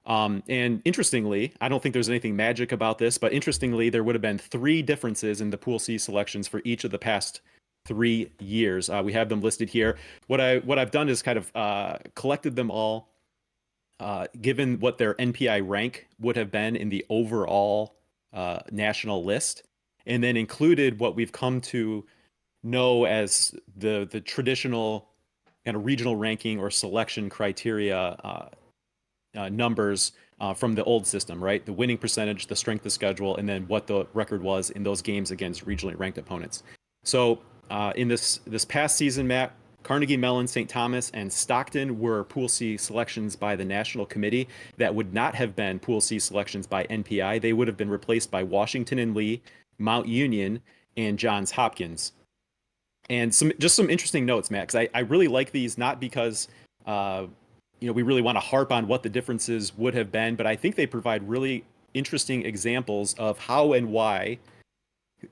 And interestingly, I don't think there's anything magic about this, but interestingly, there would have been three differences in the Pool C selections for each of the past 3 years. We have them listed here. What I've done is kind of collected them all, given what their NPI rank would have been in the overall national list, and then included what we've come to know as the traditional kind of regional ranking or selection criteria numbers from the old system, right? The winning percentage, the strength of schedule, and then what the record was in those games against regionally ranked opponents. So in this past season, Matt, Carnegie Mellon, St. Thomas, and Stockton were Pool C selections by the National Committee that would not have been Pool C selections by NPI. They would have been replaced by Washington and Lee, Mount Union, and Johns Hopkins. And some interesting notes, Matt, because I really like these, not because we really want to harp on what the differences would have been, but I think they provide really interesting examples of how and why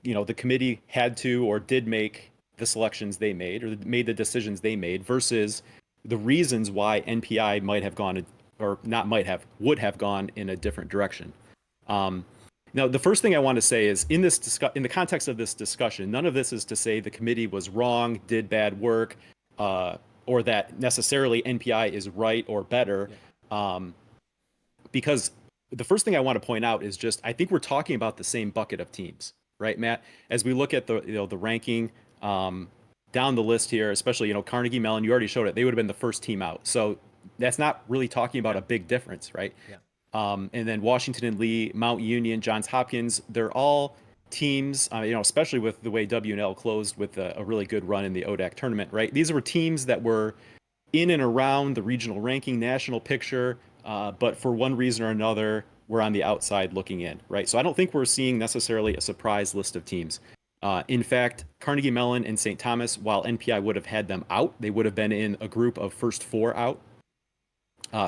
the committee had to or did make the selections they made or made the decisions they made versus the reasons why NPI might have gone, or not might have, would have gone in a different direction. Now, the first thing I want to say is in the context of this discussion, none of this is to say the committee was wrong, did bad work, or that necessarily NPI is right or better. Because the first thing I want to point out is just, I think we're talking about the same bucket of teams, right, Matt? As we look at the ranking down the list here, especially, Carnegie Mellon, you already showed it, they would have been the first team out. So that's not really talking about a big difference, right? Yeah. And then Washington and Lee, Mount Union, Johns Hopkins, they're all teams, especially with the way W&L closed with a really good run in the ODAC tournament, right? These were teams that were in and around the regional ranking, national picture, but for one reason or another, we're on the outside looking in, right? So I don't think we're seeing necessarily a surprise list of teams. In fact, Carnegie Mellon and St. Thomas, while NPI would have had them out, they would have been in a group of first four out.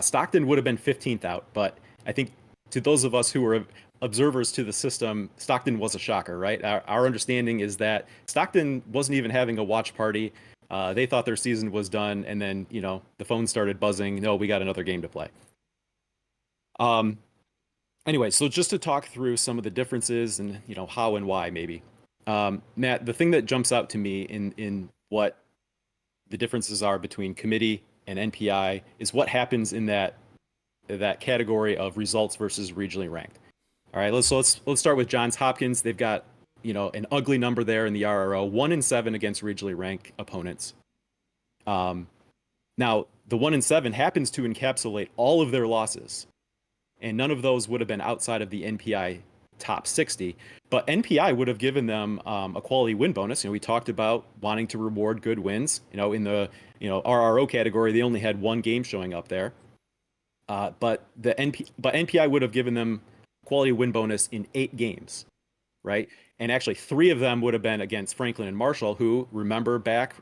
Stockton would have been 15th out, but I think to those of us who were observers to the system, Stockton was a shocker, right? Our understanding is that Stockton wasn't even having a watch party. They thought their season was done, and then, the phone started buzzing. No, we got another game to play. Anyway, so just to talk through some of the differences and, how and why maybe. Matt, the thing that jumps out to me in what the differences are between committee and NPI is what happens in that category of results versus regionally ranked. All right, let's start with Johns Hopkins. They've got an ugly number there in the RRO, 1-7 against regionally ranked opponents. Now the 1-7 happens to encapsulate all of their losses, and none of those would have been outside of the NPI top 60. But NPI would have given them a quality win bonus. We talked about wanting to reward good wins. In the RRO category, they only had one game showing up there. But NPI would have given them quality win bonus in 8 games, right? And actually 3 of them would have been against Franklin and Marshall, who, remember back,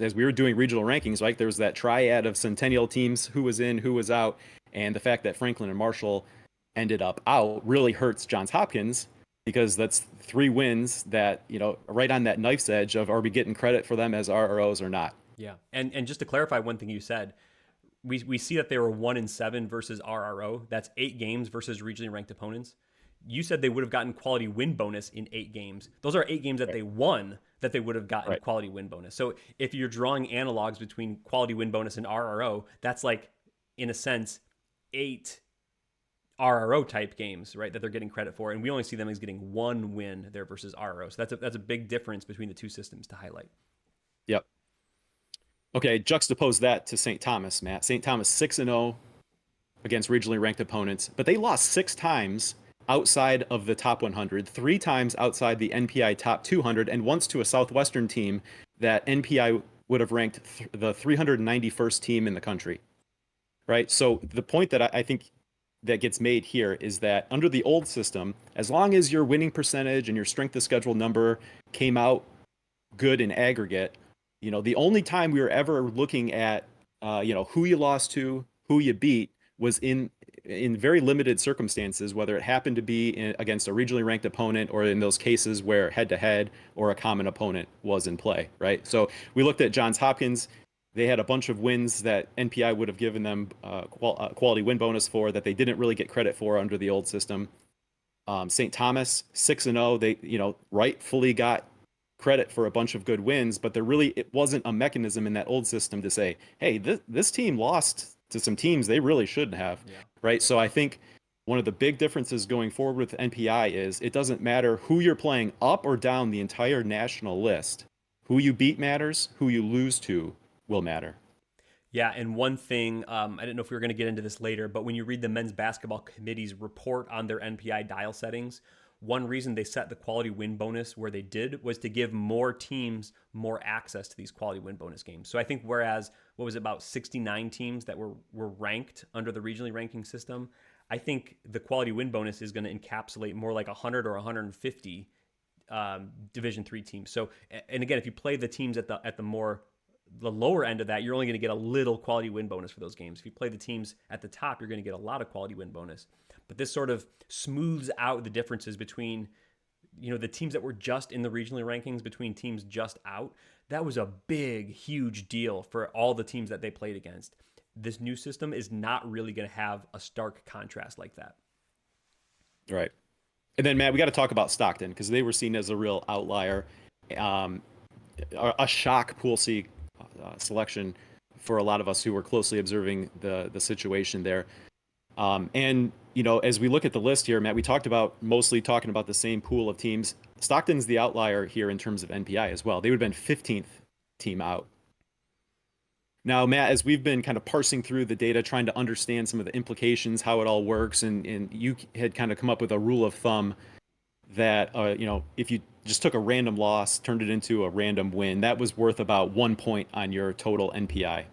as we were doing regional rankings, right? There was that triad of Centennial teams, who was in, who was out. And the fact that Franklin and Marshall ended up out really hurts Johns Hopkins, because that's 3 wins that, right on that knife's edge of, are we getting credit for them as RROs or not? Yeah. And just to clarify one thing you said, we see that they were 1-7 versus RRO. That's 8 games versus regionally ranked opponents. You said they would have gotten quality win bonus in 8 games. Those are 8 games that they won that they would have gotten quality win bonus. So if you're drawing analogs between quality win bonus and RRO, that's like, in a sense, 8 RRO type games, right, that they're getting credit for. And we only see them as getting 1 win there versus RRO. So that's a big difference between the two systems to highlight. Yep. Okay, juxtapose that to St. Thomas, Matt. St. Thomas 6-0 against regionally ranked opponents, but they lost 6 times outside of the top 100, 3 times outside the NPI top 200, and once to a Southwestern team that NPI would have ranked the 391st team in the country, right? So the point that I think that gets made here is that under the old system, as long as your winning percentage and your strength of schedule number came out good in aggregate, the only time we were ever looking at, who you lost to, who you beat, was in in very limited circumstances, whether it happened to be against a regionally ranked opponent or in those cases where head-to-head or a common opponent was in play, right? So we looked at Johns Hopkins. They had a bunch of wins that NPI would have given them quality win bonus for that they didn't really get credit for under the old system. St. Thomas 6-0, they rightfully got credit for a bunch of good wins, but it wasn't a mechanism in that old system to say, hey, this team lost to some teams they really shouldn't have, right? So I think one of the big differences going forward with NPI is it doesn't matter who you're playing up or down the entire national list. Who you beat matters, who you lose to will matter. Yeah, and one thing, I didn't know if we were going to get into this later, but when you read the men's basketball committee's report on their NPI dial settings, one reason they set the quality win bonus where they did was to give more teams more access to these quality win bonus games. So I think whereas, what was it, about 69 teams that were ranked under the regionally ranking system, I think the quality win bonus is going to encapsulate more like 100 or 150 Division III teams. So, and again, if you play the teams at the lower end of that, you're only going to get a little quality win bonus for those games. If you play the teams at the top, you're going to get a lot of quality win bonus. But this sort of smooths out the differences between, the teams that were just in the regionally rankings between teams just out. That was a big, huge deal for all the teams that they played against. This new system is not really going to have a stark contrast like that. Right. And then, Matt, we got to talk about Stockton because they were seen as a real outlier, a shock Pool C selection for a lot of us who were closely observing the situation there. And as we look at the list here, Matt, we mostly talking about the same pool of teams. Stockton's the outlier here in terms of NPI as well. They would have been 15th team out. Now, Matt, as we've been kind of parsing through the data, trying to understand some of the implications, how it all works, and you had kind of come up with a rule of thumb that, if you just took a random loss, turned it into a random win, that was worth about 1 point on your total NPI,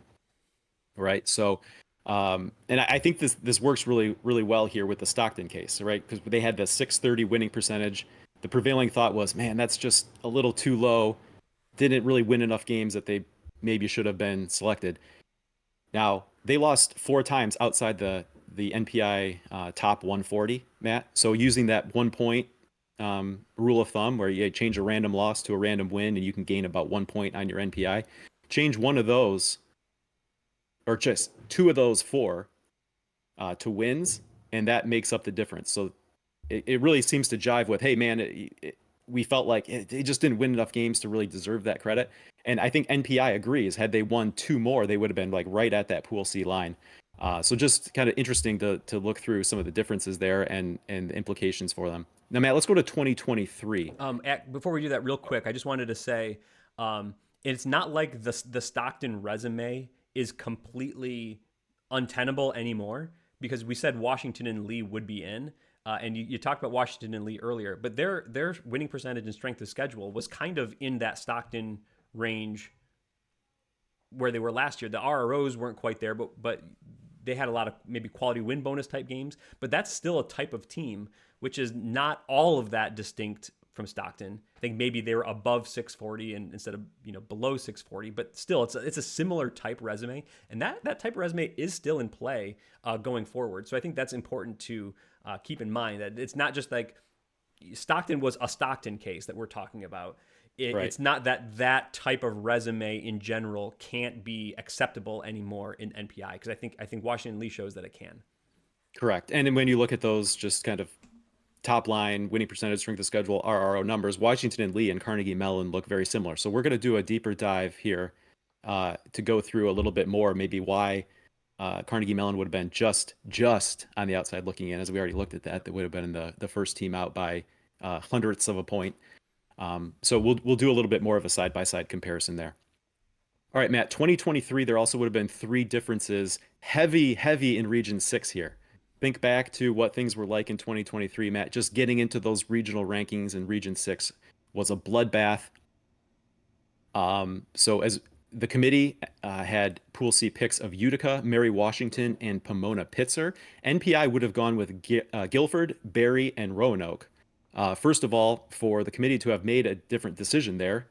right? So, and I think this works really, really well here with the Stockton case, right? Because they had the 630 winning percentage. The prevailing thought was, man, that's just a little too low. Didn't really win enough games that they maybe should have been selected. Now, they lost 4 times outside the NPI top 140, Matt. So using that 1 point rule of thumb where you change a random loss to a random win and you can gain about 1 point on your NPI, change one of those or just 2 of those 4 to wins, and that makes up the difference. So it really seems to jive with, hey, man, we felt like they just didn't win enough games to really deserve that credit. And I think NPI agrees. Had they won 2 more, they would have been like right at that Pool C line. So just kind of interesting to look through some of the differences there and the implications for them. Now, Matt, let's go to 2023. Before we do that real quick, I just wanted to say it's not like the Stockton resume is completely untenable anymore because we said Washington and Lee would be in. And you talked about Washington and Lee earlier, but their winning percentage and strength of schedule was kind of in that Stockton range where they were last year. The RROs weren't quite there, but they had a lot of maybe quality win bonus type games. But that's still a type of team, which is not all of that distinct from Stockton. I think maybe they were above 640 and instead of below 640, but still it's a similar type resume, and that type of resume is still in play going forward. So I think that's important to keep in mind that it's not just like Stockton was a Stockton case that we're talking about. Right. It's not that type of resume in general can't be acceptable anymore in NPI because I think Washington Lee shows that it can. Correct. And when you look at those just kind of top line winning percentage, strength of schedule, RRO numbers, Washington and Lee and Carnegie Mellon look very similar. So we're going to do a deeper dive here to go through a little bit more, maybe why Carnegie Mellon would have been just on the outside looking in, as we already looked at that. That would have been the first team out by hundredths of a point. So we'll do a little bit more of a side-by-side comparison there. All right, Matt, 2023, there also would have been 3 differences, heavy in Region 6 here. Think back to what things were like in 2023, Matt. Just getting into those regional rankings in Region 6 was a bloodbath. So as the committee had Pool C picks of Utica, Mary Washington, and Pomona Pitzer, NPI would have gone with Guilford, Barry, and Roanoke. First of all, for the committee to have made a different decision there,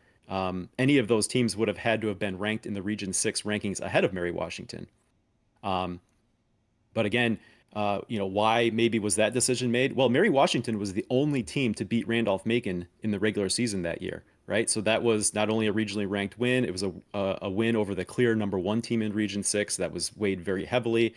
any of those teams would have had to have been ranked in the Region 6 rankings ahead of Mary Washington. But again, Why maybe was that decision made? Well, Mary Washington was the only team to beat Randolph-Macon in the regular season that year, right? So that was not only a regionally ranked win, it was a win over the clear number one team in Region 6 that was weighed very heavily.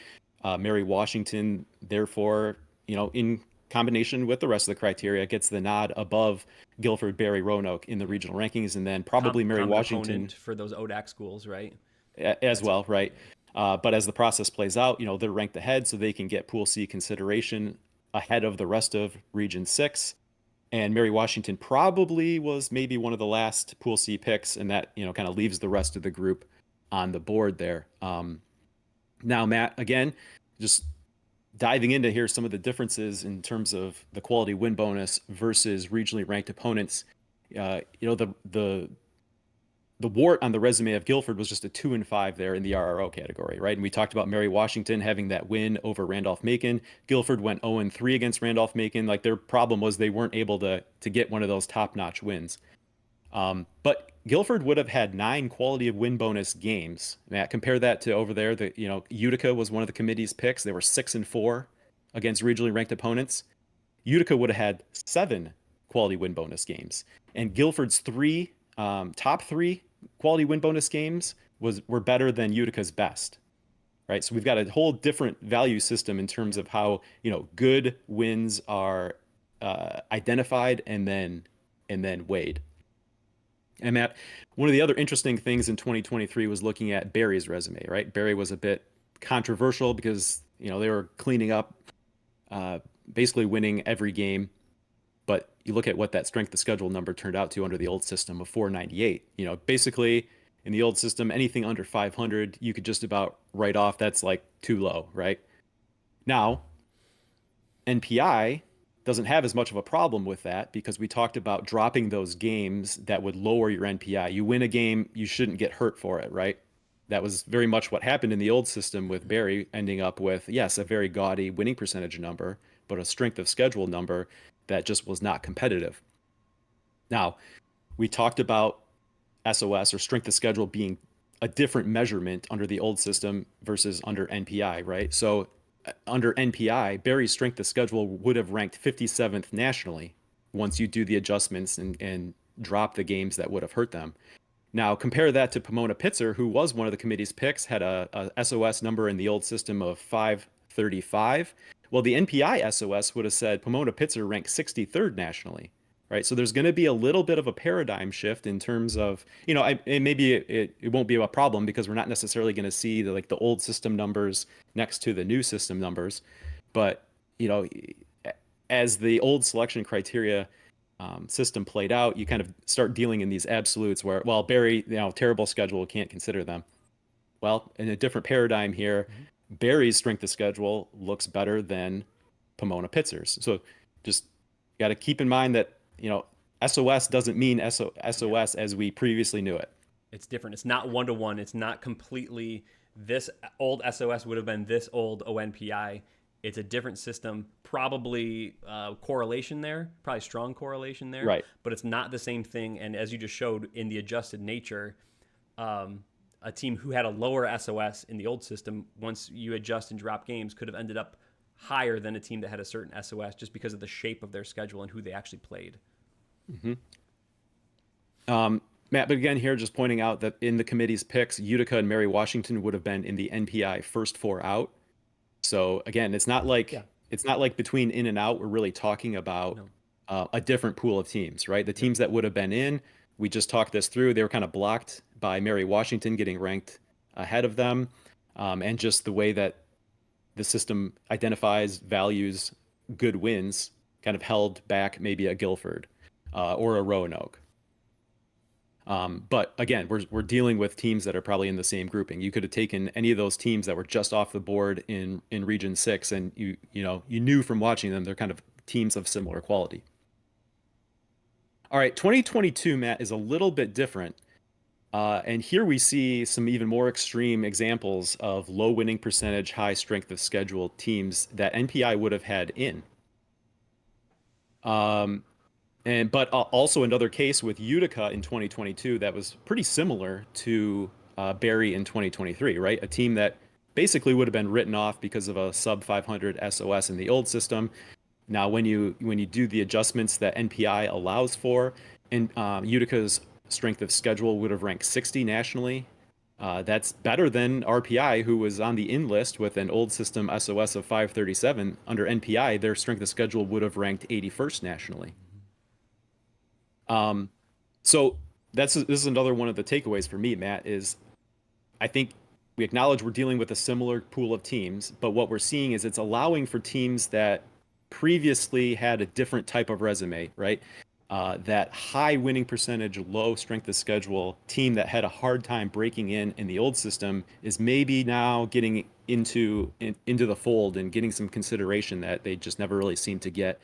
Mary Washington, therefore, in combination with the rest of the criteria, gets the nod above Guilford, Barry, Roanoke in the regional rankings, and then probably Mary Common Washington opponent for those ODAC schools, right? as That's well, right? But as the process plays out, they're ranked ahead, so they can get Pool C consideration ahead of the rest of Region 6. And Mary Washington probably was maybe one of the last Pool C picks, and that, kind of leaves the rest of the group on the board there. Now, Matt, again, just diving into here some of the differences in terms of the quality win bonus versus regionally ranked opponents. The wart on the resume of Guilford was just a 2-5 there in the RRO category, right? And we talked about Mary Washington having that win over Randolph-Macon. Guilford went 0-3 against Randolph-Macon. Like, their problem was they weren't able to get one of those top-notch wins. But Guilford would have had 9 quality of win bonus games. Matt, compare that to over there. Utica was one of the committee's picks. They were 6-4 against regionally ranked opponents. Utica would have had 7 quality win bonus games, and Guilford's top three quality win bonus games were better than Utica's best, right? So we've got a whole different value system in terms of how good wins are identified and then weighed. And Matt, one of the other interesting things in 2023 was looking at Barry's resume, right? Barry was a bit controversial because they were cleaning up, basically winning every game. But you look at what that strength of schedule number turned out to under the old system of 498. Basically in the old system, anything under 500, you could just about write off. That's like too low, right? Now, NPI doesn't have as much of a problem with that because we talked about dropping those games that would lower your NPI. You win a game, you shouldn't get hurt for it, right? That was very much what happened in the old system with Barry ending up with, yes, a very gaudy winning percentage number, but a strength of schedule number that just was not competitive. Now, we talked about SOS or strength of schedule being a different measurement under the old system versus under NPI, right? So under NPI, Barry's strength of schedule would have ranked 57th nationally once you do the adjustments and drop the games that would have hurt them. Now, compare that to Pomona Pitzer, who was one of the committee's picks, had a SOS number in the old system of 535. Well, the NPI SOS would have said Pomona Pitzer ranked 63rd nationally, right? So there's going to be a little bit of a paradigm shift in terms of, maybe it won't be a problem because we're not necessarily going to see the old system numbers next to the new system numbers. But, as the old selection criteria system played out, you kind of start dealing in these absolutes where, well, Barry, terrible schedule, can't consider them. Well, in a different paradigm here, Barry's strength of schedule looks better than Pomona Pitzer's. So just got to keep in mind that, SOS doesn't mean SOS as we previously knew it. It's different. It's not 1-to-1. It's not completely this old SOS would have been this old ONPI. It's a different system, probably correlation there, probably strong correlation there, right? But it's not the same thing. And as you just showed in the adjusted nature, a team who had a lower SOS in the old system, once you adjust and drop games, could have ended up higher than a team that had a certain SOS just because of the shape of their schedule and who they actually played. Mm-hmm. Matt, but again, here just pointing out that in the committee's picks, Utica and Mary Washington would have been in the NPI first 4 out. So again, it's not like between in and out, we're really talking about a different pool of teams, right? The teams that would have been in, we just talked this through. They were kind of blocked by Mary Washington getting ranked ahead of them, and just the way that the system identifies, values good wins, kind of held back maybe a Guilford or a Roanoke. But again, we're dealing with teams that are probably in the same grouping. You could have taken any of those teams that were just off the board in Region 6, and you knew from watching them they're kind of teams of similar quality. All right, 2022, Matt, is a little bit different. And here we see some even more extreme examples of low winning percentage, high strength of schedule teams that NPI would have had in. But also another case with Utica in 2022 that was pretty similar to Barry in 2023, right? A team that basically would have been written off because of a sub 500 SOS in the old system. Now, when you do the adjustments that NPI allows for, and Utica's strength of schedule would have ranked 60 nationally. That's better than RPI, who was on the in list with an old system SOS of 537. Under NPI, their strength of schedule would have ranked 81st nationally. So this is another one of the takeaways for me, Matt, is I think we acknowledge we're dealing with a similar pool of teams, but what we're seeing is it's allowing for teams that previously had a different type of resume, right? That high winning percentage, low strength of schedule team that had a hard time breaking in the old system is maybe now getting into the fold and getting some consideration that they just never really seemed to get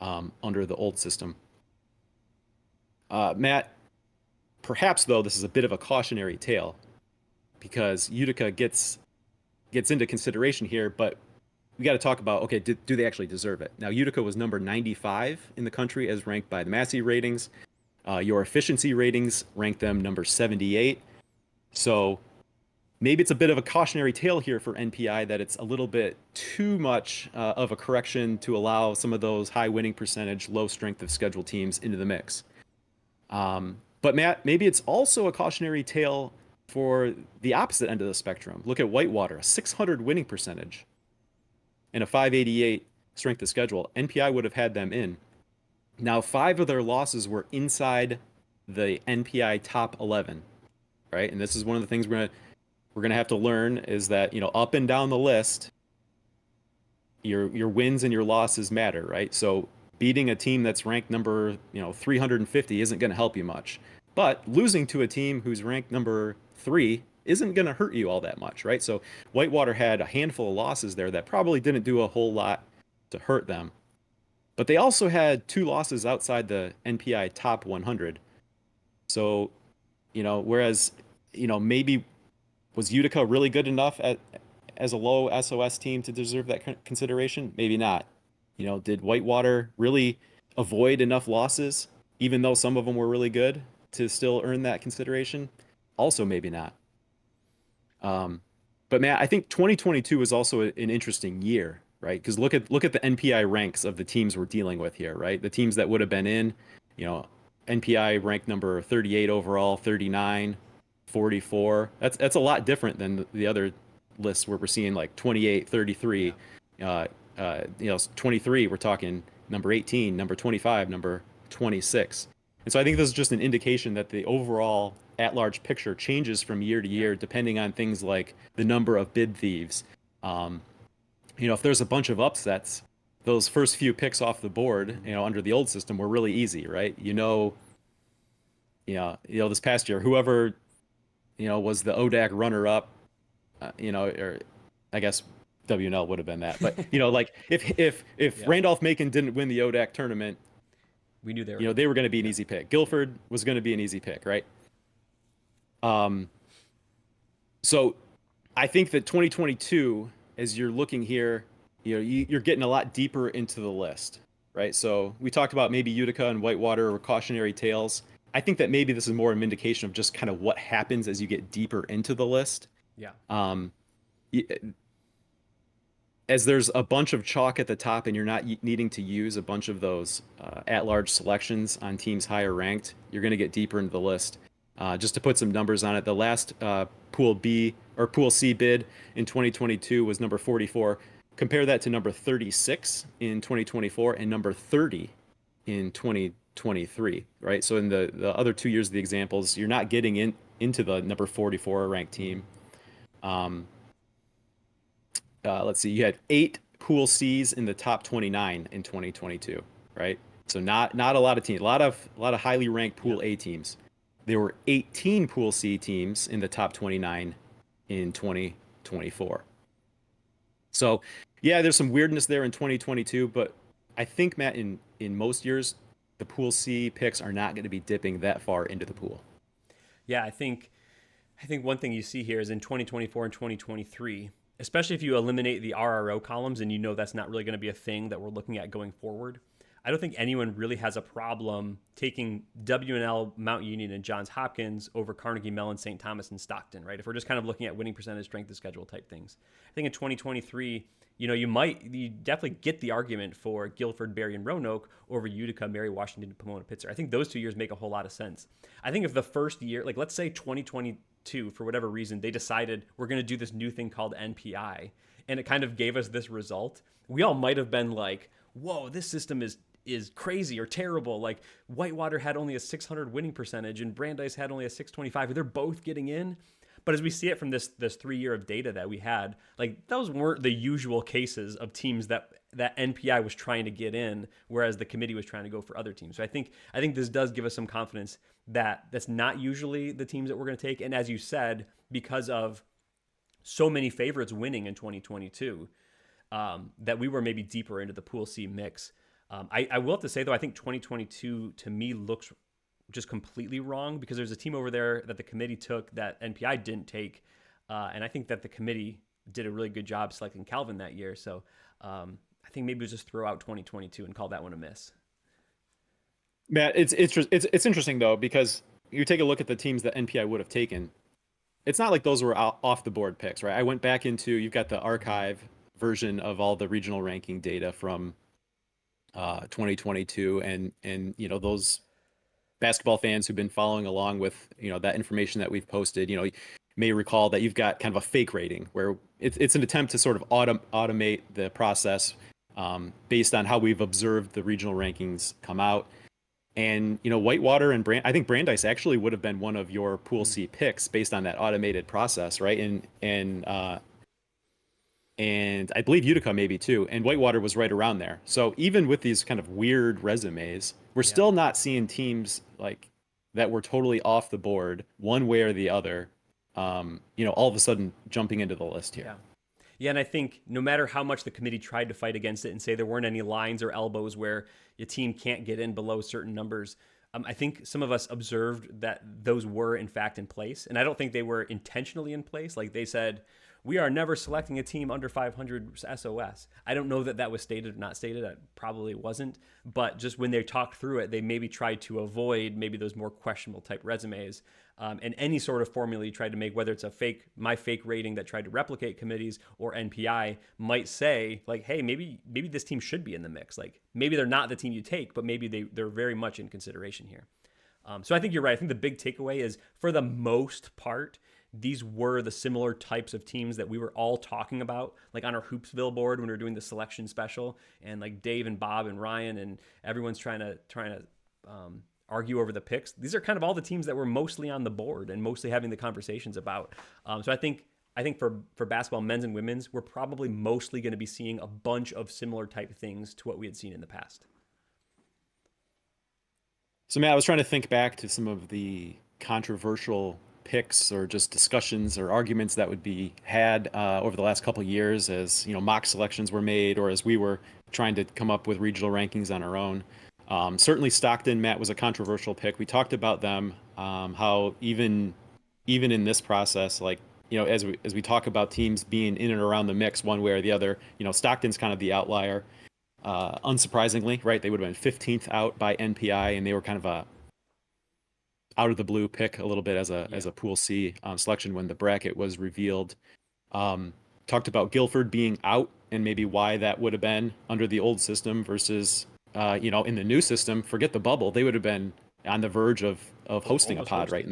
under the old system. Matt, perhaps though this is a bit of a cautionary tale because Utica gets into consideration here, but we got to talk about, okay, do they actually deserve it? Now, Utica was number 95 in the country as ranked by the Massey ratings. Your efficiency ratings ranked them number 78. So maybe it's a bit of a cautionary tale here for NPI that it's a little bit too much of a correction to allow some of those high winning percentage, low strength of schedule teams into the mix. But Matt, maybe it's also a cautionary tale for the opposite end of the spectrum. Look at Whitewater, a 600 winning percentage and a 588 strength of schedule. NPI would have had them in. Now, 5 of their losses were inside the NPI top 11, right? And this is one of the things we're gonna have to learn is that, up and down the list, your wins and your losses matter, right? So beating a team that's ranked number 350 isn't going to help you much, but losing to a team who's ranked number 3 isn't going to hurt you all that much, right? So Whitewater had a handful of losses there that probably didn't do a whole lot to hurt them, but they also had 2 losses outside the NPI top 100. So whereas maybe was Utica really good enough as a low SOS team to deserve that consideration? Maybe not. Did Whitewater really avoid enough losses, even though some of them were really good, to still earn that consideration? Also, maybe not. But Matt, I think 2022 was also an interesting year, right? Because look at the NPI ranks of the teams we're dealing with here, right? The teams that would have been in, NPI ranked number 38 overall, 39, 44. That's a lot different than the other lists where we're seeing like 28, 33. 23, we're talking number 18, number 25, number 26. And so I think this is just an indication that the overall at-large picture changes from year to year depending on things like the number of bid thieves. If there's a bunch of upsets, those first few picks off the board, under the old system were really easy, right? This past year, whoever, was the ODAC runner-up, or I guess WNL would have been that. But like if Yeah. Randolph-Macon didn't win the ODAC tournament, We knew they were. they were going to be an easy pick. Guilford was going to be an easy pick, right? So I think that 2022, as you're looking here, you're getting a lot deeper into the list, right? So we talked about maybe Utica and Whitewater were cautionary tales. I think that maybe this is more an indication of just kind of what happens as you get deeper into the list. Yeah. As there's a bunch of chalk at the top and you're not needing to use a bunch of those at-large selections on teams higher ranked, you're going to get deeper into the list. Just to put some numbers on it, the last Pool B or Pool C bid in 2022 was number 44. Compare that to number 36 in 2024 and number 30 in 2023, right? So in the other 2 years of the examples, you're not getting into the number 44 ranked team. Let's see, you had 8 Pool C's in the top 29 in 2022, right? So not a lot of teams, a lot of highly ranked Pool A teams. There were 18 Pool C teams in the top 29 in 2024. So yeah, there's some weirdness there in 2022, but I think, Matt, in most years, the Pool C picks are not going to be dipping that far into the pool. Yeah, I think one thing you see here is in 2024 and 2023, especially if you eliminate the RRO columns and that's not really going to be a thing that we're looking at going forward. I don't think anyone really has a problem taking WNL, Mount Union, and Johns Hopkins over Carnegie Mellon, St. Thomas, and Stockton, right? If we're just kind of looking at winning percentage, strength of schedule type things. I think in 2023, you definitely get the argument for Guilford, Berry, and Roanoke over Utica, Mary, Washington, Pomona, Pittsburgh. I think those 2 years make a whole lot of sense. I think if the first year, like let's say 2022, for whatever reason, they decided we're going to do this new thing called NPI, and it kind of gave us this result, we all might have been like, whoa, this system is crazy or terrible. Like Whitewater had only a 600 winning percentage and Brandeis had only a 625. They're both getting in. But as we see it from this 3 year of data that we had, like those weren't the usual cases of teams that NPI was trying to get in, whereas the committee was trying to go for other teams. So I think this does give us some confidence that that's not usually the teams that we're going to take. And as you said, because of so many favorites winning in 2022, that we were maybe deeper into the Pool C mix. I will have to say, though, I think 2022 to me looks just completely wrong because there's a team over there that the committee took that NPI didn't take. And I think that the committee did a really good job selecting Calvin that year. So I think maybe we'll just throw out 2022 and call that one a miss. Matt, it's interesting, though, because you take a look at the teams that NPI would have taken. It's not like those were off the board picks, right? I went back into, you've got the archive version of all the regional ranking data from 2022, and those basketball fans who've been following along with that information that we've posted, you may recall that you've got kind of a fake rating where it's an attempt to sort of automate the process based on how we've observed the regional rankings come out. And Whitewater and I think Brandeis actually would have been one of your Pool C picks based on that automated process, right? And I believe Utica maybe too, and Whitewater was right around there. So even with these kind of weird resumes, we're still not seeing teams like that were totally off the board one way or the other, all of a sudden jumping into the list here. Yeah, and I think no matter how much the committee tried to fight against it and say there weren't any lines or elbows where your team can't get in below certain numbers, I think some of us observed that those were in fact in place. And I don't think they were intentionally in place. Like they said, we are never selecting a team under 500 SOS. I don't know that that was stated or not stated. It probably wasn't. But just when they talked through it, they maybe tried to avoid maybe those more questionable type resumes. And any sort of formula you tried to make, whether it's my fake rating that tried to replicate committees or NPI, might say like, hey, maybe this team should be in the mix. Like maybe they're not the team you take, but maybe they're very much in consideration here. So I think you're right. I think the big takeaway is, for the most part, these were the similar types of teams that we were all talking about, like on our Hoopsville board when we were doing the selection special, and like Dave and Bob and Ryan and everyone's trying to argue over the picks. These are kind of all the teams that were mostly on the board and mostly having the conversations about. So I think for basketball, men's and women's, we're probably mostly going to be seeing a bunch of similar type things to what we had seen in the past. So Matt, I was trying to think back to some of the controversial picks or just discussions or arguments that would be had over the last couple of years as mock selections were made, or as we were trying to come up with regional rankings on our own. Certainly Stockton, Matt, was a controversial pick. We talked about them, how even in this process, like as we talk about teams being in and around the mix one way or the other, Stockton's kind of the outlier. Unsurprisingly, right, they would have been 15th out by NPI, and they were kind of a out of the blue pick a little bit as a Pool C selection when the bracket was revealed. Talked about Guilford being out and maybe why that would have been under the old system versus in the new system. Forget the bubble; they would have been on the verge of hosting a pod right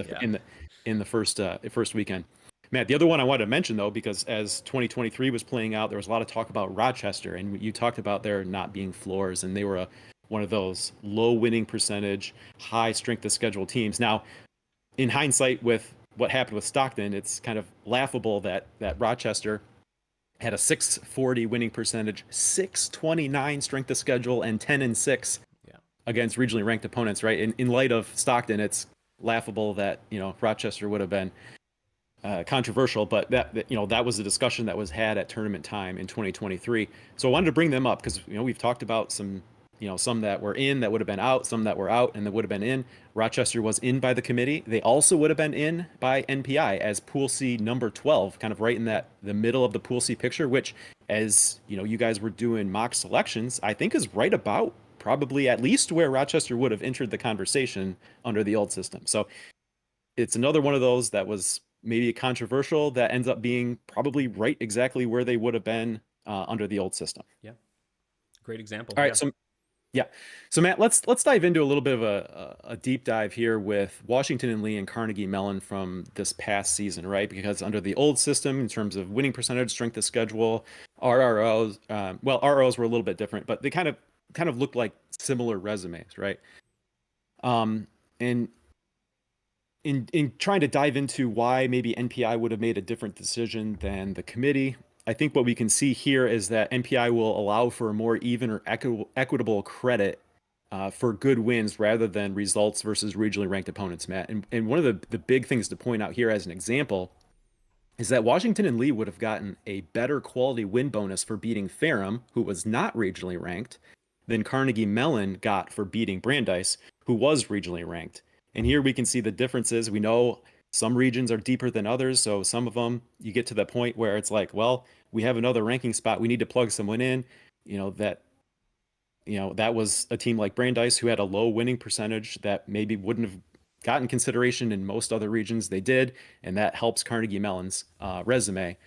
in the first weekend. Matt, the other one I wanted to mention though, because as 2023 was playing out, there was a lot of talk about Rochester, and you talked about there not being floors, and they were one of those low winning percentage, high strength of schedule teams. Now, in hindsight, with what happened with Stockton, it's kind of laughable that Rochester had a 640 winning percentage, 629 strength of schedule, and 10-6 against regionally ranked opponents. Right? In light of Stockton, it's laughable that Rochester would have been controversial, but that was a discussion that was had at tournament time in 2023. So I wanted to bring them up because we've talked about some that were in that would have been out, some that were out and that would have been in. Rochester was in by the committee. They also would have been in by NPI as Pool C number 12, kind of right in the middle of the Pool C picture, which, as you guys were doing mock selections, I think is right about probably at least where Rochester would have entered the conversation under the old system. So it's another one of those that was maybe controversial that ends up being probably right exactly where they would have been under the old system. Yeah. Great example. All right, Yeah. so yeah, so Matt, let's dive into a little bit of a deep dive here with Washington and Lee and Carnegie Mellon from this past season, right? Because under the old system, in terms of winning percentage, strength of schedule, RROs, well, RROs were a little bit different, but they kind of looked like similar resumes, right? And in trying to dive into why maybe NPI would have made a different decision than the committee, I think what we can see here is that NPI will allow for a more even or equitable credit for good wins rather than results versus regionally ranked opponents, Matt. And one of the big things to point out here as an example is that Washington and Lee would have gotten a better quality win bonus for beating Ferrum, who was not regionally ranked, than Carnegie Mellon got for beating Brandeis, who was regionally ranked. And here we can see the differences. We know some regions are deeper than others, so some of them you get to the point where it's like, well, we have another ranking spot, we need to plug someone in, that was a team like Brandeis who had a low winning percentage that maybe wouldn't have gotten consideration in most other regions. They did, and that helps Carnegie Mellon's resume.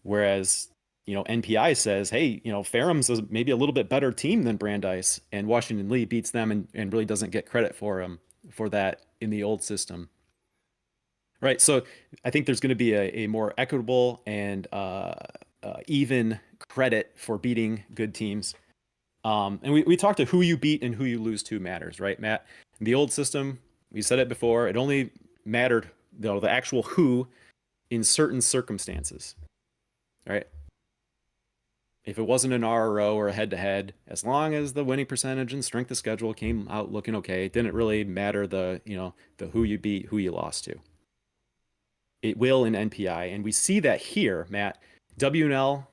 Whereas, NPI says, hey, Ferrum's maybe a little bit better team than Brandeis, and Washington Lee beats them and really doesn't get credit for that in the old system. Right. So I think there's going to be a more equitable and even credit for beating good teams. And we talked to who you beat and who you lose to matters, right, Matt? In the old system, we said it before, it only mattered, the actual who in certain circumstances, right? If it wasn't an RRO or a head-to-head, as long as the winning percentage and strength of schedule came out looking okay, it didn't really matter the who you beat, who you lost to. It will in NPI, and we see that here, Matt. WNL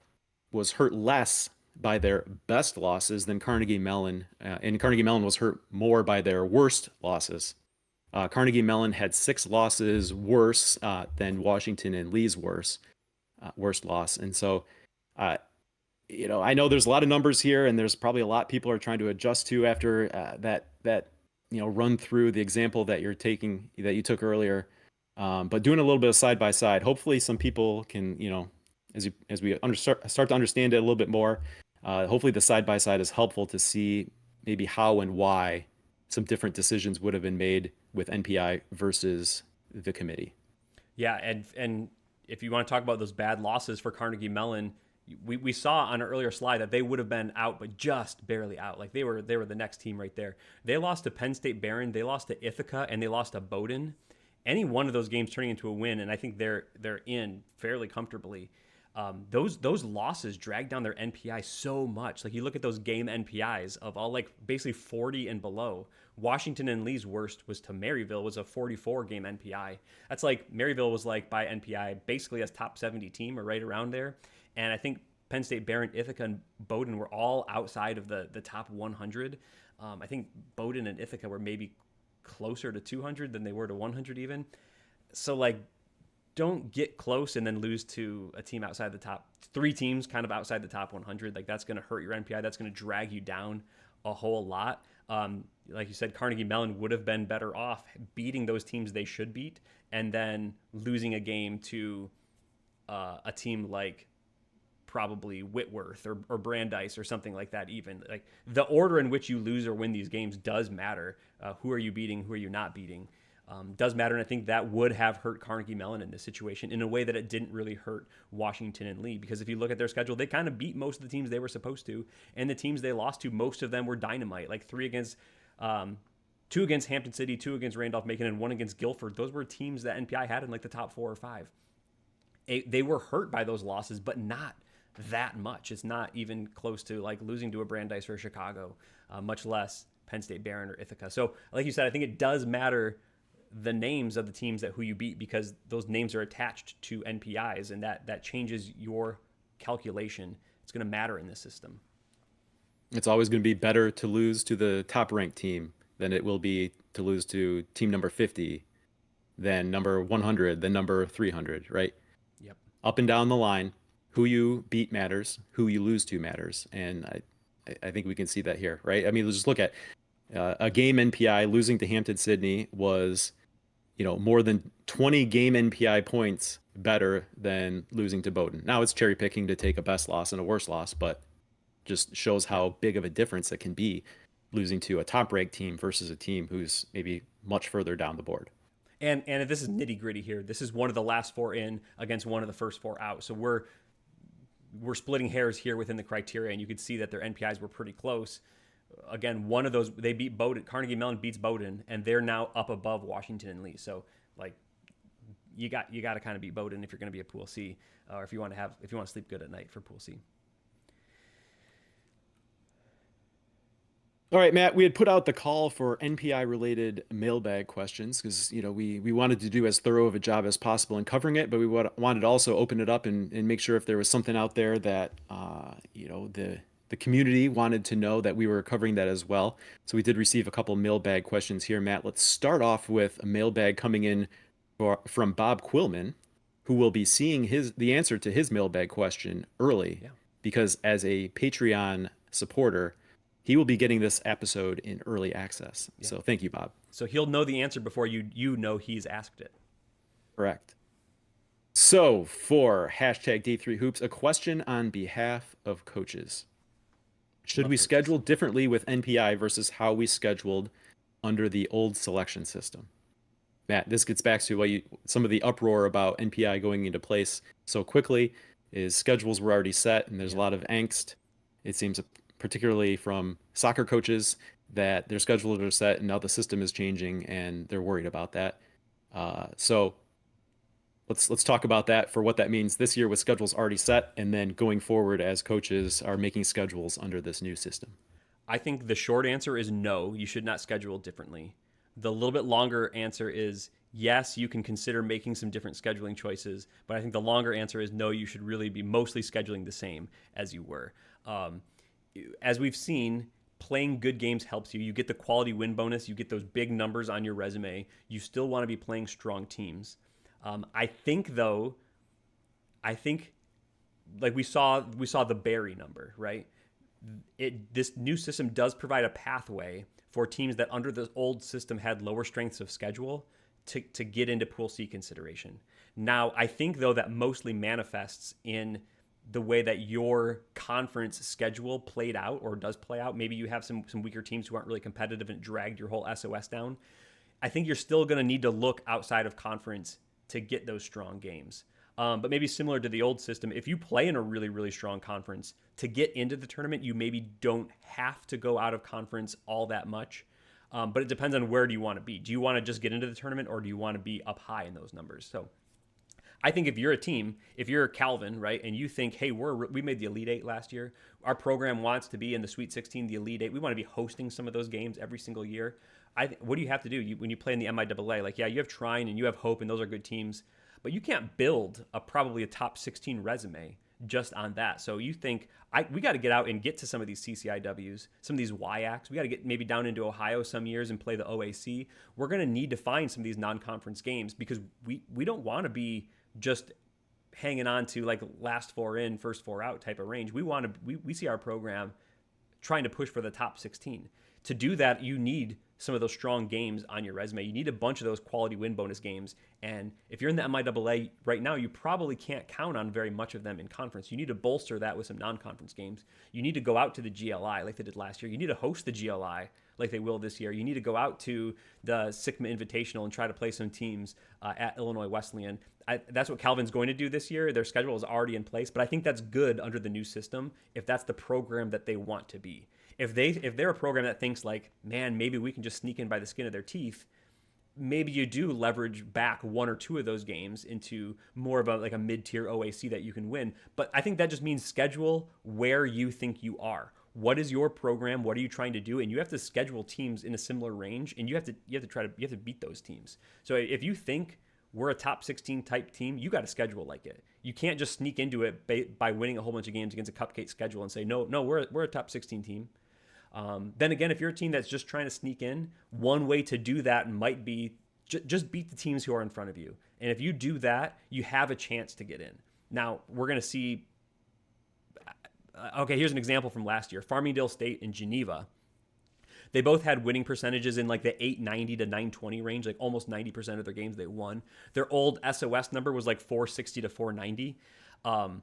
was hurt less by their best losses than Carnegie Mellon, and Carnegie Mellon was hurt more by their worst losses. Carnegie Mellon had 6 losses worse than Washington and Lee's worst loss, and so I know there's a lot of numbers here, and there's probably a lot people are trying to adjust to after that run through the example that you took earlier. But doing a little bit of side by side, hopefully some people can, as we start to understand it a little bit more, hopefully the side by side is helpful to see maybe how and why some different decisions would have been made with NPI versus the committee. Yeah, and if you want to talk about those bad losses for Carnegie Mellon, we saw on an earlier slide that they would have been out, but just barely out. Like they were the next team right there. They lost to Penn State Barron, they lost to Ithaca, and they lost to Bowdoin. Any one of those games turning into a win, and I think they're in fairly comfortably. Those losses drag down their NPI so much. Like you look at those game NPIs of all like basically 40 and below. Washington and Lee's worst was to Maryville, was a 44 game NPI. That's like Maryville was like by NPI basically as top 70 team or right around there. And I think Penn State, Barron, Ithaca, and Bowdoin were all outside of the top 100. I think Bowdoin and Ithaca were maybe closer to 200 than they were to 100 even. So like, don't get close and then lose to a team outside the top 3 teams, kind of outside the top 100. Like that's going to hurt your NPI. That's going to drag you down a whole lot. Like you said, Carnegie Mellon would have been better off beating those teams they should beat and then losing a game to a team like probably Whitworth or Brandeis or something like that. Even like the order in which you lose or win these games does matter. Who are you beating? Who are you not beating? Does matter, and I think that would have hurt Carnegie Mellon in this situation in a way that it didn't really hurt Washington and Lee, because if you look at their schedule, they kind of beat most of the teams they were supposed to, and the teams they lost to, most of them were dynamite, like 2 against Hampton City, 2 against Randolph-Macon, and 1 against Guilford. Those were teams that NPI had in like the top 4 or 5. They were hurt by those losses, but not that much. It's not even close to like losing to a Brandeis or Chicago, much less Penn State Barron or Ithaca. So like you said, I think it does matter the names of the teams who you beat, because those names are attached to NPIs, and that changes your calculation. It's going to matter in this system. It's always going to be better to lose to the top ranked team than it will be to lose to team number 50, then number 100, then number 300, right? Yep. Up and down the line, who you beat matters, who you lose to matters. And I think we can see that here, right? I mean, let's just look at a game NPI losing to Hampton Sydney was, more than 20 game NPI points better than losing to Bowdoin. Now it's cherry picking to take a best loss and a worse loss, but just shows Yeah. how big of a difference it can be losing to a top ranked team versus a team who's maybe much further down the board. And this is nitty gritty here. This is one of the last four in against one of the first four out. So we're splitting hairs here within the criteria, and you could see that their NPIs were pretty close. Again, one of those, they beat Bowdoin. Carnegie Mellon beats Bowdoin, and they're now up above Washington and Lee. So like you got to kind of beat Bowdoin if you're going to be a Pool C, or if you want to sleep good at night for Pool C. All right, Matt, we had put out the call for NPI related mailbag questions because, we wanted to do as thorough of a job as possible in covering it, but we wanted to also open it up and make sure if there was something out there that, the community wanted to know that we were covering that as well. So we did receive a couple mailbag questions here, Matt. Let's start off with a mailbag coming in from Bob Quillman, who will be seeing the answer to his mailbag question early Yeah. because as a Patreon supporter, he will be getting this episode in early access. Yeah. So thank you, Bob. So he'll know the answer before you know he's asked it. Correct. So for hashtag D3Hoops, a question on behalf of coaches. Should we schedule differently with NPI versus how we scheduled under the old selection system? Matt, this gets back to some of the uproar about NPI going into place so quickly is schedules were already set and there's a lot of angst. It seems particularly from soccer coaches that their schedules are set and now the system is changing and they're worried about that. So let's talk about that for what that means this year with schedules already set and then going forward as coaches are making schedules under this new system. I think the short answer is no, you should not schedule differently. The little bit longer answer is yes, you can consider making some different scheduling choices, but I think the longer answer is no, you should really be mostly scheduling the same as you were. As we've seen, playing good games helps you. You get the quality win bonus, you get those big numbers on your resume. You still want to be playing strong teams. I think like we saw the Barry number, right? This new system does provide a pathway for teams that under the old system had lower strengths of schedule to get into Pool C consideration. Now, I think though that mostly manifests in the way that your conference schedule played out or does play out. Maybe you have some weaker teams who aren't really competitive and dragged your whole SOS down. I think you're still going to need to look outside of conference to get those strong games. But maybe similar to the old system, if you play in a really, really strong conference, to get into the tournament, you maybe don't have to go out of conference all that much. But it depends on where do you want to be. Do you want to just get into the tournament or do you want to be up high in those numbers? So I think if you're a team, if you're Calvin, right, and you think, hey, we made the Elite Eight last year, our program wants to be in the Sweet 16, the Elite Eight, we want to be hosting some of those games every single year. What do you have to do when you play in the MIAA? Like, yeah, you have Trine and you have Hope, and those are good teams, but you can't build probably a top 16 resume just on that. So you think we got to get out and get to some of these CCIWs, some of these WIACs. We got to get maybe down into Ohio some years and play the OAC. We're going to need to find some of these non-conference games because we don't want to be just hanging on to like last four in, first four out type of range. We see our program trying to push for the top 16. To do that, you need some of those strong games on your resume. You need a bunch of those quality win bonus games. And if you're in the MIAA right now, you probably can't count on very much of them in conference. You need to bolster that with some non-conference games. You need to go out to the GLI like they did last year. You need to host the GLI like they will this year. You need to go out to the Sigma Invitational and try to play some teams at Illinois Wesleyan. That's what Calvin's going to do this year. Their schedule is already in place, but I think that's good under the new system if that's the program that they want to be. If they're a program that thinks like, man, maybe we can just sneak in by the skin of their teeth, maybe you do leverage back one or two of those games into more of a mid-tier OAC that you can win. But I think that just means schedule where you think you are. What is your program? What are you trying to do? And you have to schedule teams in a similar range, and you have to beat those teams. So if you think we're a top 16 type team, you got to schedule like it. You can't just sneak into it by winning a whole bunch of games against a cupcake schedule and say, no, we're a top 16 team. Then again, if you're a team that's just trying to sneak in, one way to do that might be just beat the teams who are in front of you. And if you do that, you have a chance to get in. Now, we're going to see Okay, here's an example from last year. Farmingdale State and Geneva. They both had winning percentages in like the 890 to 920 range, like almost 90% of their games they won. Their old SOS number was like 460 to 490. Um,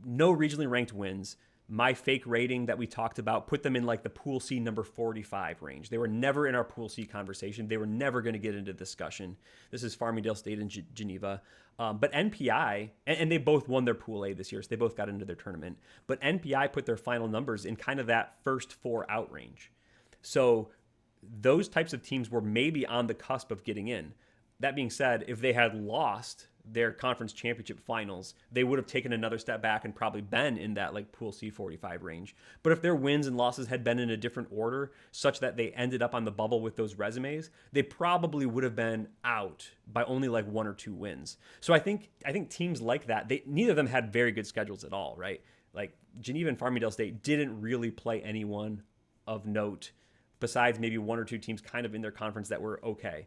no regionally ranked wins. My fake rating that we talked about put them in like the Pool C number 45 range. They were never in our Pool C conversation. They were never going to get into discussion. This is Farmingdale State and Geneva. But NPI, and they both won their Pool A this year, so they both got into their tournament. But NPI put their final numbers in kind of that first four out range. So those types of teams were maybe on the cusp of getting in. That being said, if they had lost their conference championship finals, they would have taken another step back and probably been in that like Pool C 45 range. But if their wins and losses had been in a different order, such that they ended up on the bubble with those resumes, they probably would have been out by only like one or two wins. So I think teams like that, neither of them had very good schedules at all, right? Like Geneva and Farmingdale State didn't really play anyone of note besides maybe one or two teams kind of in their conference that were okay.